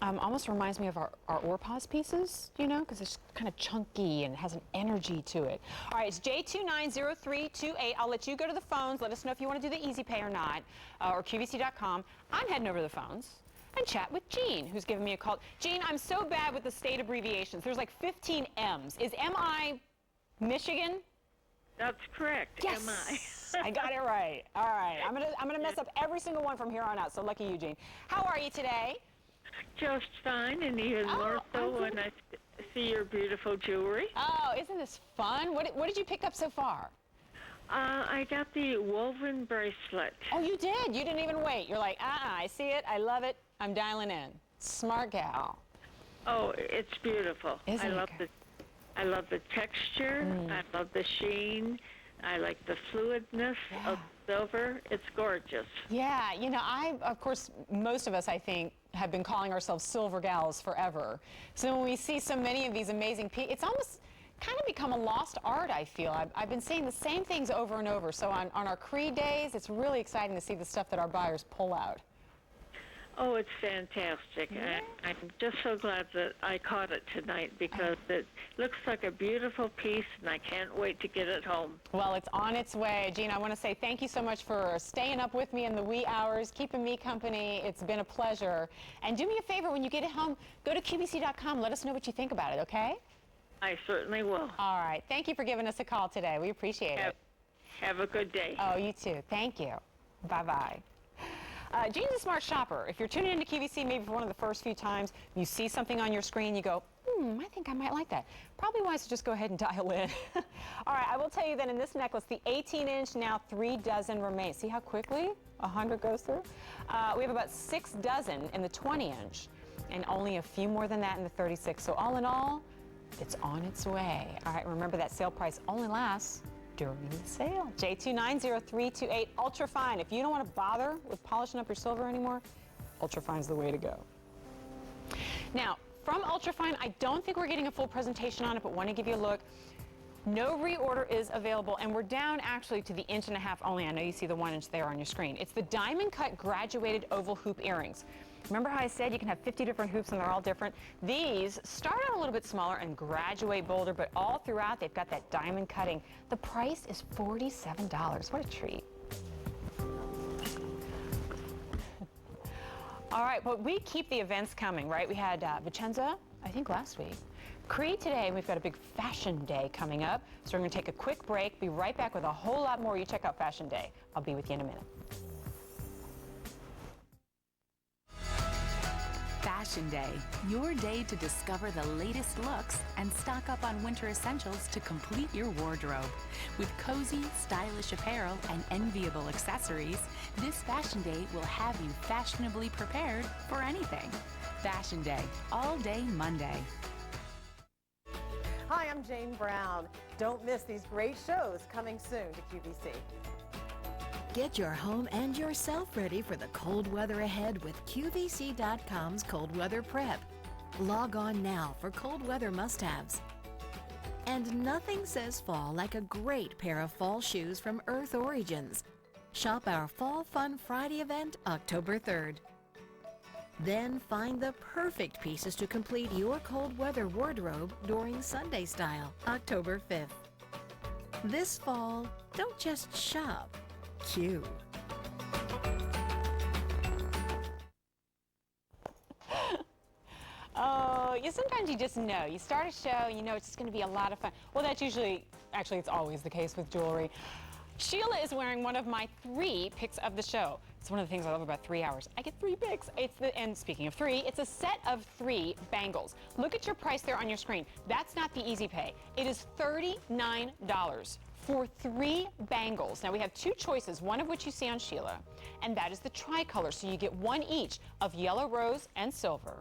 Almost reminds me of our Orpaz pieces, you know, because it's kind of chunky and has an energy to it. All right, it's J290328. I'll let you go to the phones. Let us know if you want to do the easy pay or not, or QVC.com. I'm heading over to the phones and chat with Jean, who's giving me a call. Jean, I'm so bad with the state abbreviations. There's like 15 M's. Is MI Michigan? That's correct. Yes. MI. I got it right. All right. I'm gonna mess up every single one from here on out. So lucky you, Jean. How are you today? Just fine, and even more so awesome. when I see your beautiful jewelry. Oh, isn't this fun? What did you pick up so far? I got the woven bracelet. Oh, you did. You didn't even wait. You're like, I see it. I love it. I'm dialing in. Smart gal. Oh, it's beautiful. Isn't I it love good? I love the texture. I love the sheen. I like the fluidness of silver. It's gorgeous. Yeah, you know, of course, most of us, I think, have been calling ourselves silver gals forever. So when we see so many of these amazing pieces, it's almost kind of become a lost art, I feel. I've been seeing the same things over and over. So on our Creede days, it's really exciting to see the stuff that our buyers pull out. Oh, it's fantastic. I'm just so glad that I caught it tonight because it looks like a beautiful piece, and I can't wait to get it home. Well, it's on its way. Gina, I want to say thank you so much for staying up with me in the wee hours, keeping me company. It's been a pleasure. And do me a favor, when you get it home, go to QVC.com. Let us know what you think about it, okay? I certainly will. All right. Thank you for giving us a call today. We appreciate it. Have a good day. Oh, you too. Thank you. Bye-bye. Jean's a smart shopper. If you're tuning into QVC maybe for one of the first few times, you see something on your screen, you go, I think I might like that. Probably wise to just go ahead and dial in. All right, I will tell you that in this necklace, the 18-inch, now 3 dozen remain. See how quickly 100 goes through? We have about 6 dozen in the 20-inch and only a few more than that in the 36. So all in all, it's on its way. All right, remember that sale price only lasts during the sale. J290-328 Ultrafine. If you don't want to bother with polishing up your silver anymore, Ultrafine's the way to go. Now, from Ultrafine, I don't think we're getting a full presentation on it, but want to give you a look. No reorder is available, and we're down actually to the 1.5 inch only. I know you see the 1 inch there on your screen. It's the diamond cut graduated oval hoop earrings. Remember how I said you can have 50 different hoops and they're all different? These start out a little bit smaller and graduate bolder, but all throughout they've got that diamond cutting. The price is $47. What a treat. All right, but we keep the events coming, right? We had Vicenza, I think last week. Creede today, we've got a big fashion day coming up. So we're going to take a quick break, be right back with a whole lot more. You check out Fashion Day. I'll be with you in a minute. Fashion Day, your day to discover the latest looks and stock up on winter essentials to complete your wardrobe. With cozy, stylish apparel and enviable accessories, this Fashion Day will have you fashionably prepared for anything. Fashion Day, all day Monday. Hi, I'm Jane Brown. Don't miss these great shows coming soon to QVC. Get your home and yourself ready for the cold weather ahead with QVC.com's Cold Weather Prep. Log on now for cold weather must-haves. And nothing says fall like a great pair of fall shoes from Earth Origins. Shop our Fall Fun Friday event October 3rd. Then find the perfect pieces to complete your cold weather wardrobe during Sunday Style, October 5th. This fall, don't just shop. Q. Oh, sometimes you just know. You start a show, you know it's just going to be a lot of fun. Well, that's usually, actually, it's always the case with jewelry. Sheila is wearing one of my 3 picks of the show. It's one of the things I love about 3 hours. I get 3 picks. And speaking of 3, it's a set of 3 bangles. Look at your price there on your screen. That's not the easy pay. It is $39 for 3 bangles. Now we have 2 choices, one of which you see on Sheila, and that is the tricolor. So you get 1 each of yellow, rose, and silver.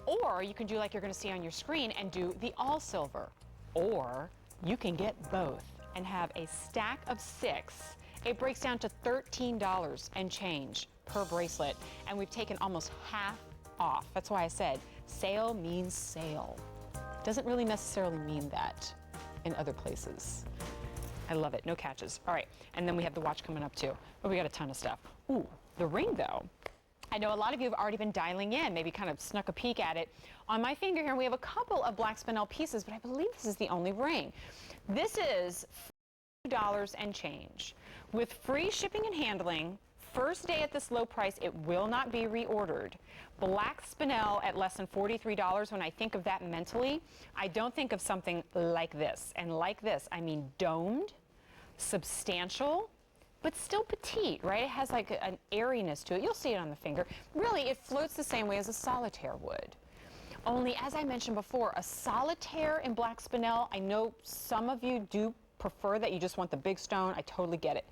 Or you can do like you're going to see on your screen and do the all silver. Or you can get both and have a stack of 6. It breaks down to $13 and change per bracelet, and we've taken almost half off. That's why I said sale means sale. Doesn't really necessarily mean that in other places. I love it. No catches. All right, and then we have the watch coming up too. Oh, we got a ton of stuff. Ooh, the ring though. I know a lot of you have already been dialing in, maybe kind of snuck a peek at it. On my finger here, we have a couple of black spinel pieces, but I believe this is the only ring. This is $2 and change. With free shipping and handling, first day at this low price, it will not be reordered. Black spinel at less than $43. When I think of that mentally, I don't think of something like this. And like this, I mean domed, substantial, but still petite, right? It has like an airiness to it. You'll see it on the finger. Really, it floats the same way as a solitaire would. Only, as I mentioned before, a solitaire in black spinel, I know some of you do prefer that, you just want the big stone. I totally get it.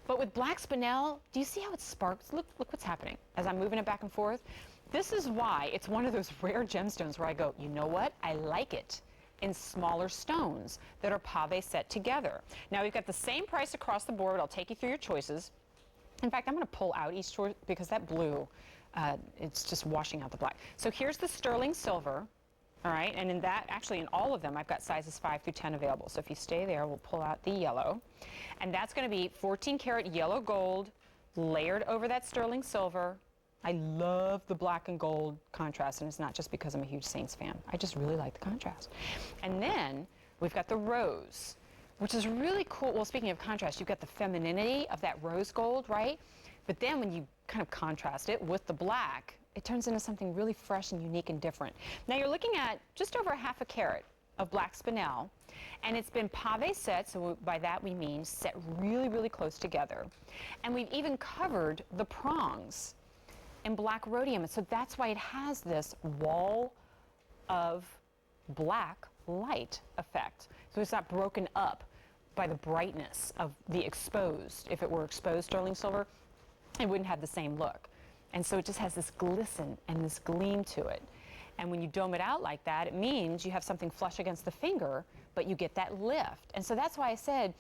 But with black spinel, do you see how it sparks? Look what's happening as I'm moving it back and forth. This is why it's one of those rare gemstones where I go, you know what? I like it in smaller stones that are pave set together. Now we've got the same price across the board. I'll take you through your choices. In fact, I'm going to pull out each choice because that blue, it's just washing out the black. So here's the sterling silver. All right, and in that, actually in all of them, I've got sizes 5 through 10 available. So if you stay there, we'll pull out the yellow. And that's going to be 14 karat yellow gold layered over that sterling silver. I love the black and gold contrast, and it's not just because I'm a huge Saints fan. I just really like the contrast. And then we've got the rose, which is really cool. Well, speaking of contrast, you've got the femininity of that rose gold, right? But then when you kind of contrast it with the black, it turns into something really fresh and unique and different. Now you're looking at just over half a carat of black spinel, and it's been pave set, so by that we mean set really, really close together. And we've even covered the prongs in black rhodium, so that's why it has this wall of black light effect. So it's not broken up by the brightness of the exposed. If it were exposed sterling silver, it wouldn't have the same look. And so it just has this glisten and this gleam to it. And when you dome it out like that, it means you have something flush against the finger, but you get that lift. And so that's why I said,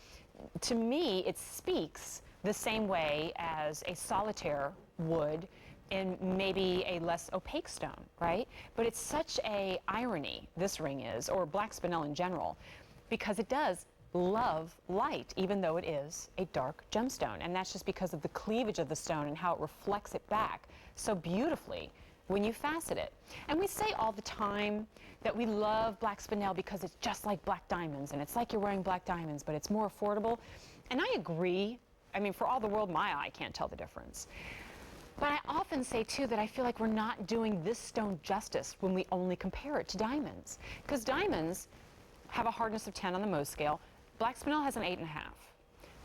to me, it speaks the same way as a solitaire would in maybe a less opaque stone, right? But it's such a irony, this ring is, or black spinel in general, because it does love light, even though it is a dark gemstone. And that's just because of the cleavage of the stone and how it reflects it back so beautifully when you facet it. And we say all the time that we love black spinel because it's just like black diamonds, and it's like you're wearing black diamonds, but it's more affordable. And I agree. I mean, for all the world, my eye can't tell the difference. But I often say, too, that I feel like we're not doing this stone justice when we only compare it to diamonds. Because diamonds have a hardness of 10 on the Mohs scale. Black spinel has an 8.5.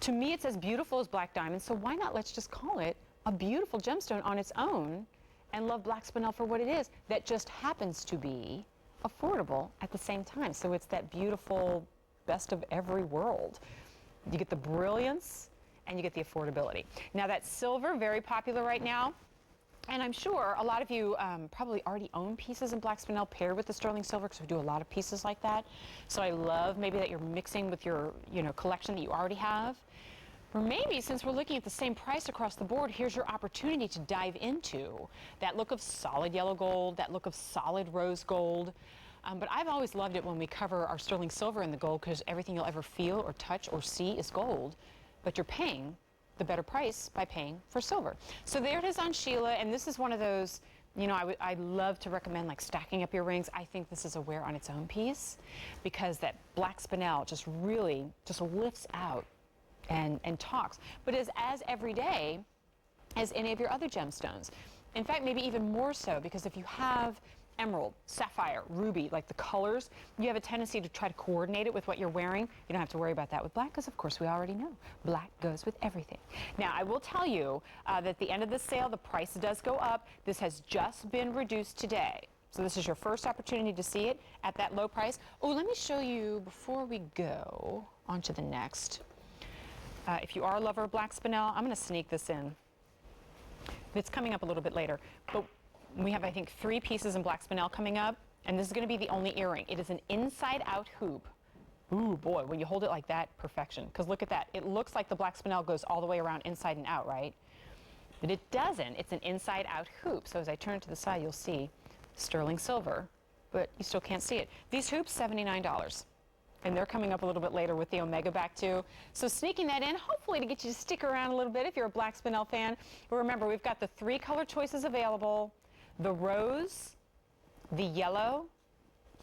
To me, it's as beautiful as black diamonds, so why not let's just call it a beautiful gemstone on its own and love black spinel for what it is, that just happens to be affordable at the same time. So it's that beautiful best of every world. You get the brilliance and you get the affordability. Now that silver, very popular right now. And I'm sure a lot of you probably already own pieces in black spinel paired with the sterling silver, because we do a lot of pieces like that. So I love maybe that you're mixing with your collection that you already have. Or maybe, since we're looking at the same price across the board, here's your opportunity to dive into that look of solid yellow gold, that look of solid rose gold. But I've always loved it when we cover our sterling silver in the gold, because everything you'll ever feel or touch or see is gold, but you're paying the better price by paying for silver. So there it is on Sheila, and this is one of those, I love to recommend like stacking up your rings. I think this is a wear on its own piece, because that black spinel just really just lifts out and talks, but is as everyday as any of your other gemstones. In fact, maybe even more so, because if you have emerald, sapphire, ruby, like the colors, you have a tendency to try to coordinate it with what you're wearing. You don't have to worry about that with black, because of course we already know black goes with everything. Now I will tell you that at the end of the sale, the price does go up. This has just been reduced today. So this is your first opportunity to see it at that low price. Oh, let me show you before we go on to the next. If you are a lover of black spinel, I'm going to sneak this in. It's coming up a little bit later, but we have, I think, 3 pieces in black spinel coming up, and this is going to be the only earring. It is an inside-out hoop. Ooh, boy, when you hold it like that, perfection. Because look at that. It looks like the black spinel goes all the way around inside and out, right? But it doesn't. It's an inside-out hoop. So as I turn it to the side, you'll see sterling silver, but you still can't see it. These hoops, $79. And they're coming up a little bit later with the Omega back too. So sneaking that in, hopefully to get you to stick around a little bit if you're a black spinel fan. But remember, we've got the 3 color choices available: the rose, the yellow,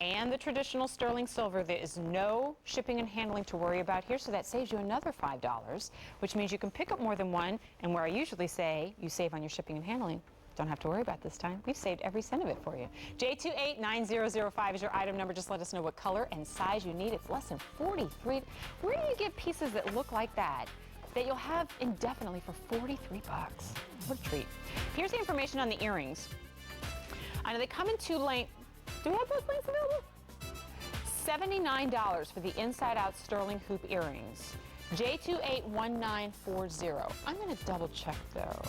and the traditional sterling silver. There is no shipping and handling to worry about here, so that saves you another $5, which means you can pick up more than one. And where I usually say you save on your shipping and handling, don't have to worry about this time. We've saved every cent of it for you. J289005 is your item number. Just let us know what color and size you need. It's less than 43. Where do you get pieces that look like that that you'll have indefinitely for 43 bucks. What a treat. Here's the information on the earrings. I know they come in two lengths. Do we have both lengths available? $79 for the inside-out sterling hoop earrings. J281940. I'm going to double check though.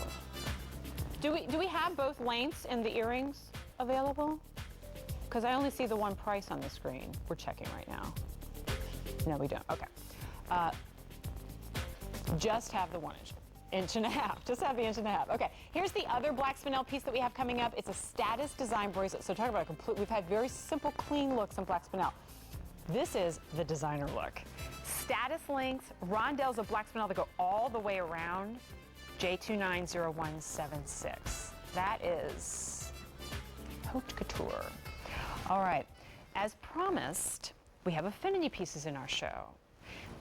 Do we have both lengths in the earrings available? Because I only see the one price on the screen. We're checking right now. No, we don't. Okay. Just have the 1 inch and a half. Just have the inch and a half. Okay. Here's the other black spinel piece that we have coming up. It's a status design bracelet. So talk about a complete. We've had very simple, clean looks on black spinel. This is the designer look. Status links, rondelles of black spinel that go all the way around. J290176. That is haute couture. All right, as promised, we have affinity pieces in our show.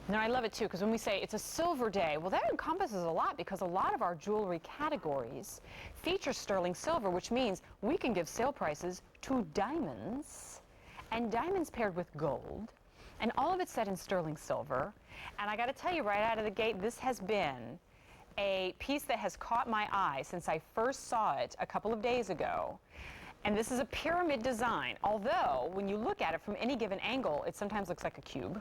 Now, I love it too, because when we say it's a silver day, well, that encompasses a lot, because a lot of our jewelry categories feature sterling silver, which means we can give sale prices to diamonds, and diamonds paired with gold, and all of it set in sterling silver. And I got to tell you right out of the gate, this has been a piece that has caught my eye since I first saw it a couple of days ago. And this is a pyramid design, although when you look at it from any given angle, it sometimes looks like a cube.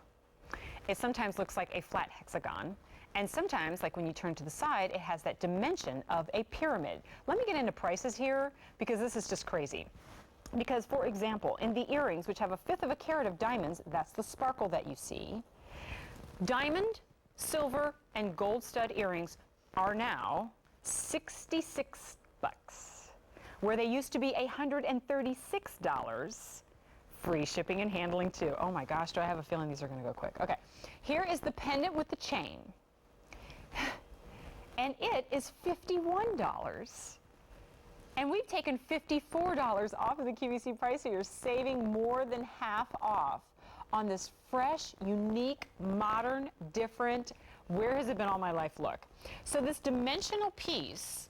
It sometimes looks like a flat hexagon. And sometimes, like when you turn to the side, it has that dimension of a pyramid. Let me get into prices here, because this is just crazy. Because, for example, in the earrings, which have 1/5 of a carat of diamonds, that's the sparkle that you see. Diamond, silver, and gold stud earrings are now 66 bucks, where they used to be $136. Free shipping and handling too. Oh my gosh, do I have a feeling these are going to go quick. Okay, here is the pendant with the chain, and it is $51. And we've taken $54 off of the QVC price, so you're saving more than half off on this fresh, unique, modern, different, where has it been all my life look. So this dimensional piece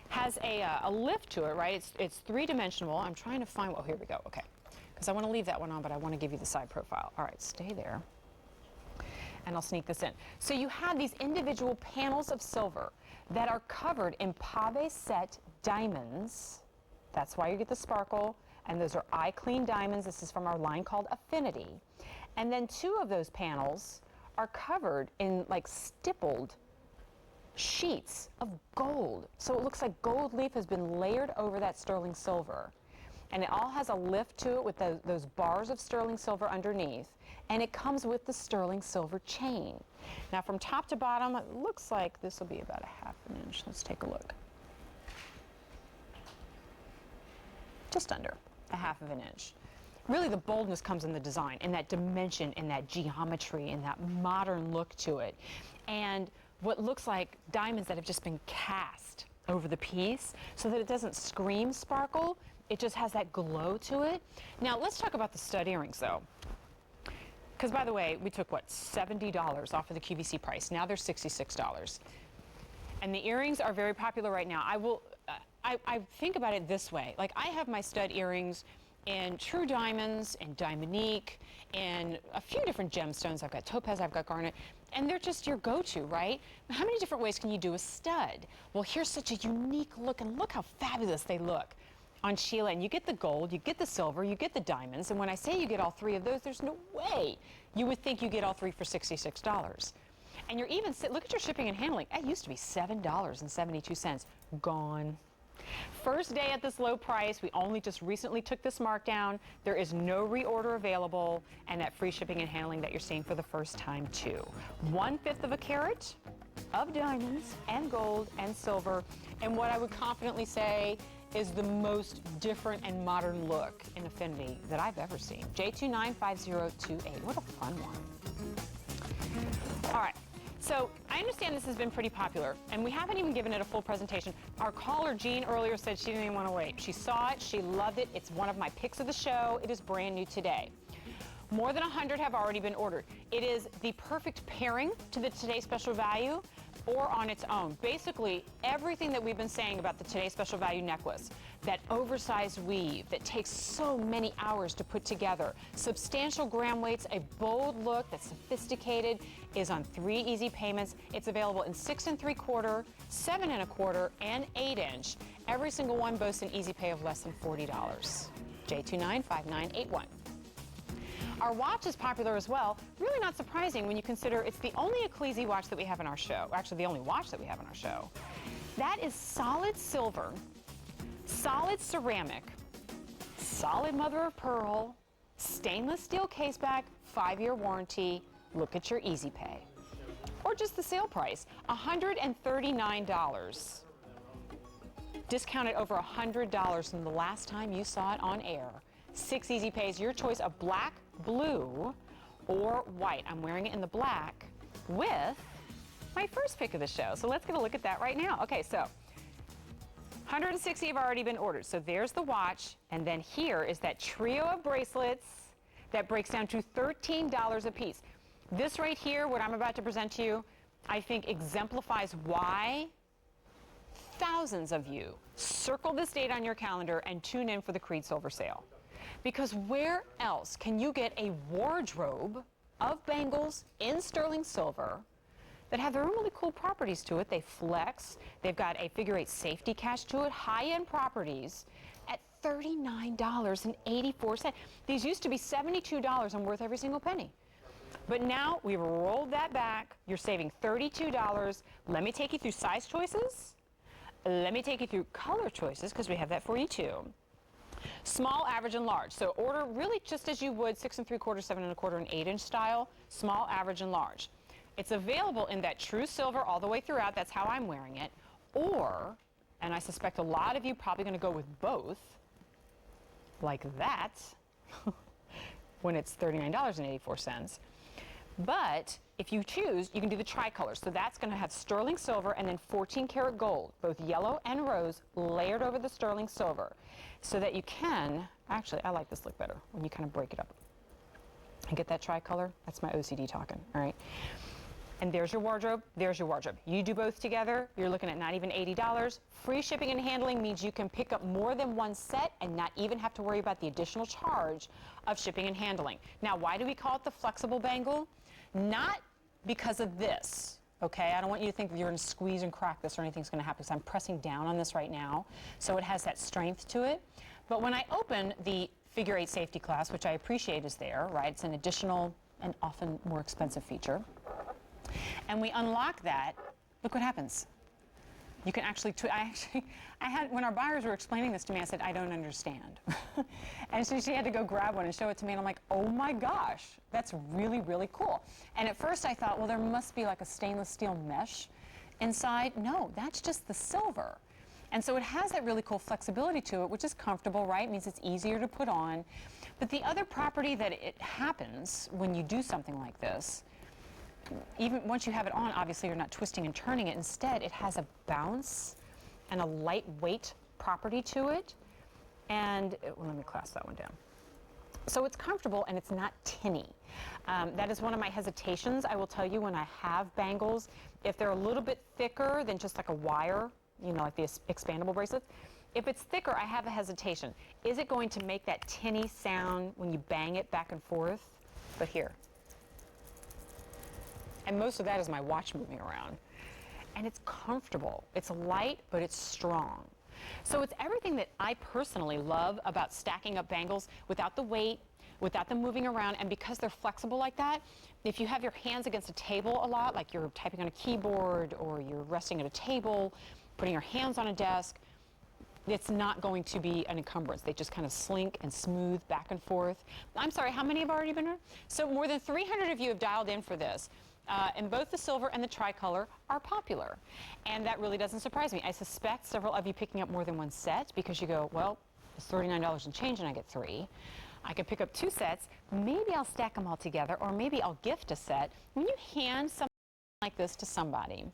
has a lift to it, right? It's three-dimensional. I'm trying to find, well, here we go, okay. Because I want to leave that one on, but I want to give you the side profile. All right, stay there. And I'll sneak this in. So you have these individual panels of silver that are covered in pave set diamonds. That's why you get the sparkle. And those are eye clean diamonds. This is from our line called Affinity. And then 2 of those panels are covered in like stippled sheets of gold. So it looks like gold leaf has been layered over that sterling silver. And it all has a lift to it with those bars of sterling silver underneath. And it comes with the sterling silver chain. Now from top to bottom, it looks like this will be about 1/2 inch. Let's take a look. Just under 1/2 inch. Really the boldness comes in the design, in that dimension, in that geometry, in that modern look to it. And what looks like diamonds that have just been cast over the piece so that it doesn't scream sparkle. It just has that glow to it. Now, let's talk about the stud earrings, though. Because, by the way, we took, what, $70 off of the QVC price. Now they're $66. And the earrings are very popular right now. I think about it this way. Like, I have my stud earrings in true diamonds, in diamonique, in a few different gemstones. I've got topaz, I've got garnet. And they're just your go-to, right? How many different ways can you do a stud? Well, here's such a unique look, and look how fabulous they look on Sheila. And you get the gold, you get the silver, you get the diamonds. And when I say you get all 3 of those, there's no way you would think you get all 3 for $66. And you're even, look at your shipping and handling. It used to be $7.72. Gone. First day at this low price. We only just recently took this markdown. There is no reorder available, and that free shipping and handling that you're seeing for the first time too. 1/5 of a carat of diamonds and gold and silver, and what I would confidently say is the most different and modern look in Affinity that I've ever seen. J295028. What a fun one. All right. So I understand this has been pretty popular, and we haven't even given it a full presentation. Our caller, Jean, earlier said she didn't even want to wait. She saw it. She loved it. It's one of my picks of the show. It is brand new today. More than 100 have already been ordered. It is the perfect pairing to the Today Special Value or on its own. Basically, everything that we've been saying about the Today Special Value necklace, that oversized weave that takes so many hours to put together, substantial gram weights, a bold look that's sophisticated, is on 3 easy payments. It's available in 6 3/4, 7 1/4, and 8-inch. Every single one boasts an easy pay of less than $40. J295981. Our watch is popular as well. Really not surprising when you consider it's the only Ecclesi watch that we have in our show. Actually, the only watch that we have in our show. That is solid silver, solid ceramic, solid mother of pearl, stainless steel caseback, 5-year warranty. Look at your easy pay. Or just the sale price, $139. Discounted over $100 from the last time you saw it on air. 6 easy pays, your choice of black, blue, or white. I'm wearing it in the black with my first pick of the show. So let's get a look at that right now. Okay, so 160 have already been ordered. So there's the watch, and then here is that trio of bracelets that breaks down to $13 a piece. This right here, what I'm about to present to you, I think exemplifies why thousands of you circle this date on your calendar and tune in for the Creede Silver Sale. Because where else can you get a wardrobe of bangles in sterling silver that have their own really cool properties to it? They flex, they've got a figure-8 safety catch to it, high-end properties at $39.84. These used to be $72 and worth every single penny. But now we've rolled that back. You're saving $32. Let me take you through size choices. Let me take you through color choices, because we have that for you too. Small, average, and large. So order really just as you would 6 3/4, 7 1/4, and 8-inch style. Small, average, and large. It's available in that true silver all the way throughout. That's how I'm wearing it. Or, and I suspect a lot of you probably going to go with both, like that, when it's $39.84. But if you choose, you can do the tricolor. So that's going to have sterling silver and then 14-karat gold, both yellow and rose, layered over the sterling silver. So that you can, actually, I like this look better when you kind of break it up. And get that tricolor? That's my OCD talking, all right? And there's your wardrobe, there's your wardrobe. You do both together, you're looking at not even $80. Free shipping and handling means you can pick up more than one set and not even have to worry about the additional charge of shipping and handling. Now, why do we call it the flexible bangle? Not because of this, okay? I don't want you to think that you're going to squeeze and crack this or anything's going to happen, because I'm pressing down on this right now, so it has that strength to it. But when I open the figure-8 safety clasp, which I appreciate is there, right? It's an additional and often more expensive feature. And we unlock that, look what happens. You can actually, when our buyers were explaining this to me, I said, I don't understand. And so she had to go grab one and show it to me, and I'm like, oh my gosh, that's really, really cool. And at first I thought, well, there must be like a stainless steel mesh inside. No, that's just the silver. And so it has that really cool flexibility to it, which is comfortable, right? It means it's easier to put on. But the other property that it happens when you do something like this, even once you have it on, obviously you're not twisting and turning it. Instead, it has a bounce and a lightweight property to it. And well, let me clasp that one down. So it's comfortable and it's not tinny. That is one of my hesitations. I will tell you, when I have bangles, if they're a little bit thicker than just like a wire, you know, like the expandable bracelets, if it's thicker, I have a hesitation. Is it going to make that tinny sound when you bang it back and forth? But here. And most of that is my watch moving around. And it's comfortable. It's light, but it's strong. So it's everything that I personally love about stacking up bangles without the weight, without them moving around, and because they're flexible like that, if you have your hands against a table a lot, like you're typing on a keyboard or you're resting at a table, putting your hands on a desk, it's not going to be an encumbrance. They just kind of slink and smooth back and forth. I'm sorry, how many have already been heard? So more than 300 of you have dialed in for this. And both the silver and the tricolor are popular. And that really doesn't surprise me. I suspect several of you picking up more than one set because you go, well, it's $39 and change and I get 3. I could pick up 2 sets. Maybe I'll stack them all together, or maybe I'll gift a set. When you hand something like this to somebody,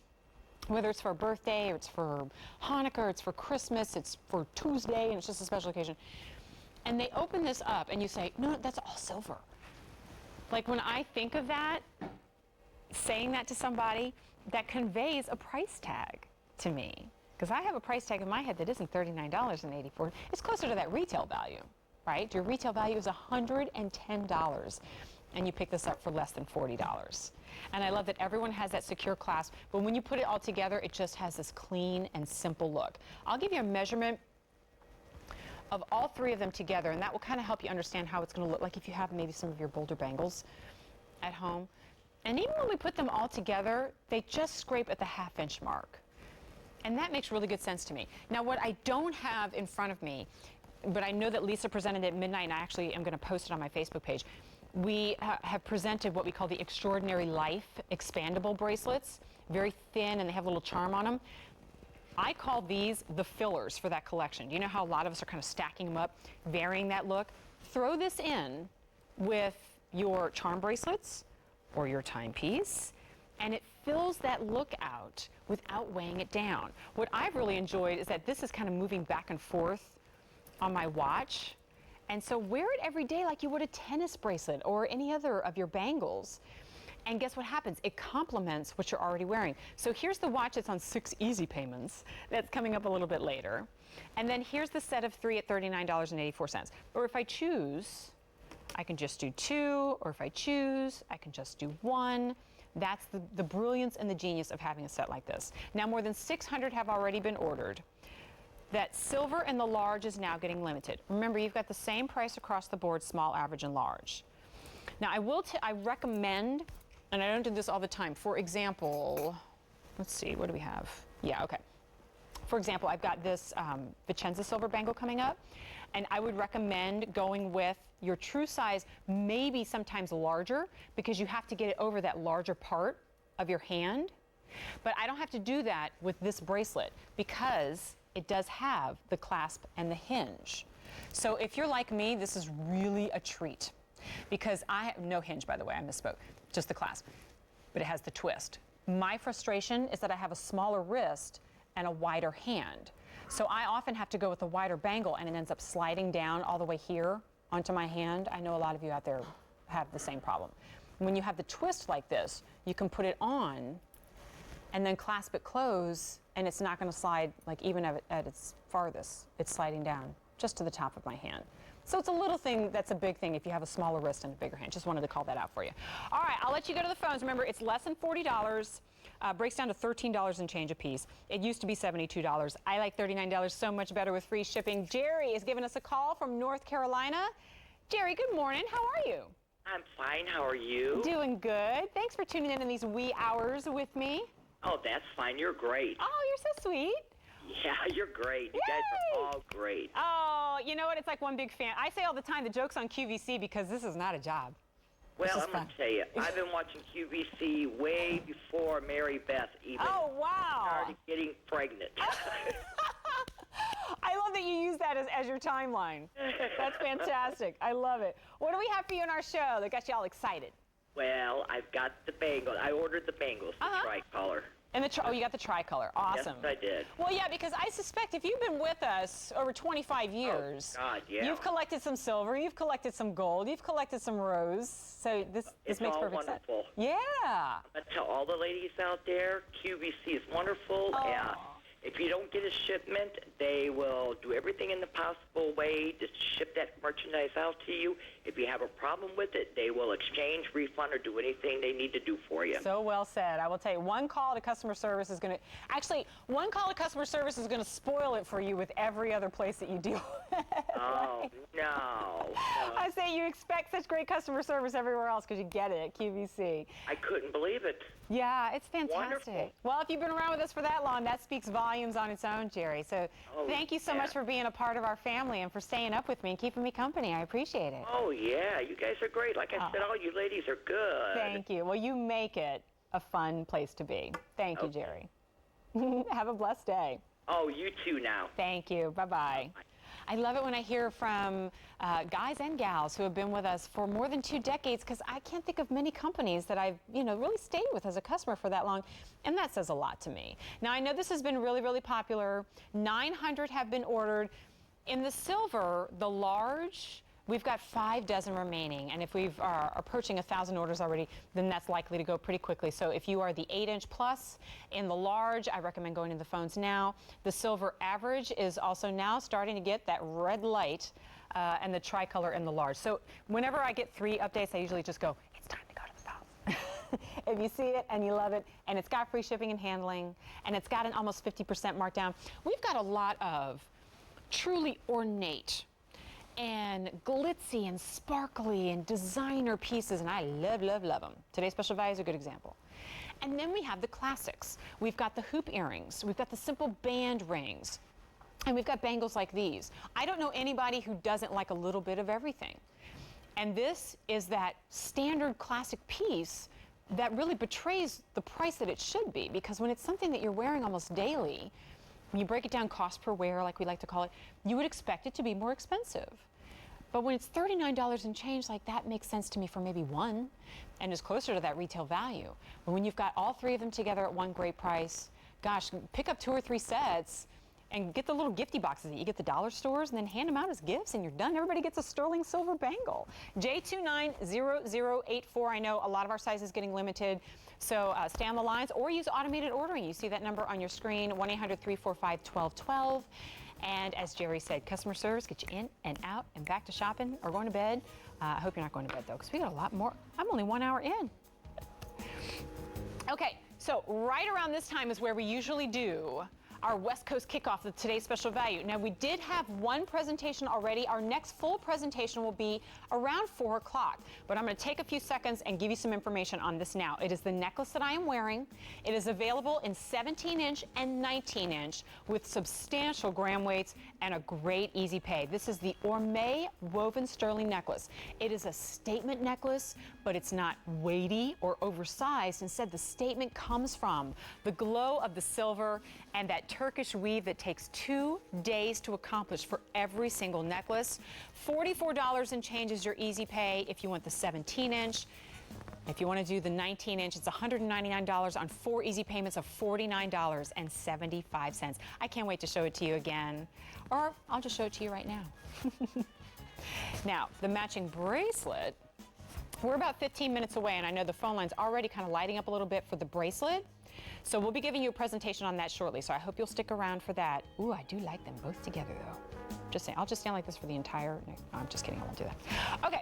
whether it's for a birthday or it's for Hanukkah or it's for Christmas, it's for Tuesday and it's just a special occasion, and they open this up and you say, no, that's all silver. Like when I think of that, saying that to somebody, that conveys a price tag to me. Because I have a price tag in my head that isn't $39.84. It's closer to that retail value, right? Your retail value is $110, and you pick this up for less than $40. And I love that everyone has that secure clasp, but when you put it all together, it just has this clean and simple look. I'll give you a measurement of all three of them together, and that will kind of help you understand how it's going to look like if you have maybe some of your bolder bangles at home. And even when we put them all together, they just scrape at the half-inch mark. And that makes really good sense to me. Now, what I don't have in front of me, but I know that Lisa presented at midnight, and I actually am going to post it on my Facebook page. We have presented what we call the Extraordinary Life expandable bracelets, very thin, and they have a little charm on them. I call these the fillers for that collection. You know how a lot of us are kind of stacking them up, varying that look? Throw this in with your charm bracelets or your timepiece, and it fills that look out without weighing it down. What I've really enjoyed is that this is kind of moving back and forth on my watch. And so wear it every day like you would a tennis bracelet or any other of your bangles. And guess what happens? It complements what you're already wearing. So here's the watch that's on 6 easy payments. That's coming up a little bit later. And then here's the set of 3 at $39.84. Or if I choose, I can just do 2, or if I choose, I can just do 1. That's the brilliance and the genius of having a set like this. Now, more than 600 have already been ordered. That silver and the large is now getting limited. Remember, you've got the same price across the board, small, average, and large. Now, I recommend, and I don't do this all the time. For example, let's see, what do we have? Yeah, okay. For example, I've got this Vicenza silver bangle coming up, and I would recommend going with your true size, maybe sometimes larger, because you have to get it over that larger part of your hand. But I don't have to do that with this bracelet because it does have the clasp and the hinge. So if you're like me, this is really a treat, because I have no hinge, by the way, I misspoke, just the clasp, but it has the twist. My frustration is that I have a smaller wrist and a wider hand. So I often have to go with a wider bangle, and it ends up sliding down all the way here onto my hand. I know a lot of you out there have the same problem. When you have the twist like this, you can put it on and then clasp it close, and it's not going to slide like even at its farthest. It's sliding down just to the top of my hand. So it's a little thing that's a big thing if you have a smaller wrist and a bigger hand. Just wanted to call that out for you. All right, I'll let you go to the phones. Remember, it's less than $40. Breaks down to $13 and change a piece. It used to be $72. I like $39 so much better with free shipping. Jerry is giving us a call from North Carolina. Jerry, good morning. How are you? I'm fine. How are you? Doing good. Thanks for tuning in these wee hours with me. Oh, that's fine. You're great. Oh, you're so sweet. Yeah, you're great. You guys are all great. Oh, you know what? It's like one big fan. I say all the time, the joke's on QVC because this is not a job. Well, I'm going to tell you, I've been watching QVC way before Mary Beth even started getting pregnant. I love that you use that as your timeline. That's fantastic. I love it. What do we have for you in our show that got you all excited? Well, I've got the bangles. I ordered the bangles, the tricolor. And you got the tricolor. Awesome. Yes, I did. Well, yeah, because I suspect if you've been with us over 25 years, you've collected some silver, you've collected some gold, you've collected some rose. So this makes perfect sense. Wonderful. Yeah. I tell all the ladies out there, QVC is wonderful. If you don't get a shipment, they will do everything in the possible way to ship that merchandise out to you. If you have a problem with it, they will exchange, refund, or do anything they need to do for you. So well said. I will tell you, one call to customer service is going to, actually, one call to customer service is going to spoil it for you with every other place that you deal with. Oh, no. I say you expect such great customer service everywhere else because you get it at QVC. I couldn't believe it. Yeah, it's fantastic. Wonderful. Well, if you've been around with us for that long, that speaks volumes on its own, Jerry. So thank you so much for being a part of our family and for staying up with me and keeping me company. I appreciate it. Oh, yeah. You guys are great. Like I said, all you ladies are good. Thank you. Well, you make it a fun place to be. Thank you, Jerry. Have a blessed day. Oh, you too now. Thank you. Bye-bye. I love it when I hear from guys and gals who have been with us for more than 2 decades, because I can't think of many companies that I've, really stayed with as a customer for that long, and that says a lot to me. Now, I know this has been really, really popular. 900 have been ordered. In the silver, the large, We've got 5 dozen remaining, and if we are approaching 1,000 orders already, then that's likely to go pretty quickly. So if you are the 8-inch plus in the large, I recommend going to the phones now. The silver average is also now starting to get that red light, and the tricolor in the large. So whenever I get 3 updates, I usually just go, it's time to go to the phone. If you see it and you love it, and it's got free shipping and handling, and it's got an almost 50% markdown, we've got a lot of truly ornate and glitzy and sparkly and designer pieces, and I love, love, love them. Today's special value is a good example. And then we have the classics. We've got the hoop earrings. We've got the simple band rings. And we've got bangles like these. I don't know anybody who doesn't like a little bit of everything. And this is that standard classic piece that really betrays the price that it should be, because when it's something that you're wearing almost daily, when you break it down cost per wear, like we like to call it, you would expect it to be more expensive. But when it's $39 and change, like that makes sense to me for maybe one and is closer to that retail value. But when you've got all 3 of them together at one great price, gosh, pick up 2 or 3 sets and get the little gifty boxes that you get at the dollar stores and then hand them out as gifts and you're done. Everybody gets a sterling silver bangle. J290084. I know a lot of our sizes getting limited. So stay on the lines or use automated ordering. You see that number on your screen, 1-800-345-1212. And as Jerry said, customer service, get you in and out and back to shopping or going to bed. I hope you're not going to bed, though, because we got a lot more. I'm only 1 hour in. Okay, so right around this time is where we usually do our West Coast kickoff of today's special value. Now, we did have one presentation already. Our next full presentation will be around 4 o'clock, but I'm going to take a few seconds and give you some information on this now. It is the necklace that I am wearing. It is available in 17-inch and 19-inch with substantial gram weights and a great easy pay. This is the Orme woven sterling necklace. It is a statement necklace, but it's not weighty or oversized. Instead, the statement comes from the glow of the silver and that Turkish weave that takes 2 days to accomplish for every single necklace. $44 and change is your easy pay if you want the 17-inch. If you want to do the 19-inch, it's $199 on 4 easy payments of $49.75. I can't wait to show it to you again, or I'll just show it to you right now. Now, the matching bracelet, we're about 15 minutes away, and I know the phone line's already kind of lighting up a little bit for the bracelet. So we'll be giving you a presentation on that shortly, so I hope you'll stick around for that. Ooh, I do like them both together, though. Just saying, I'll just stand like this for the entire, no, I'm just kidding, I won't do that. Okay,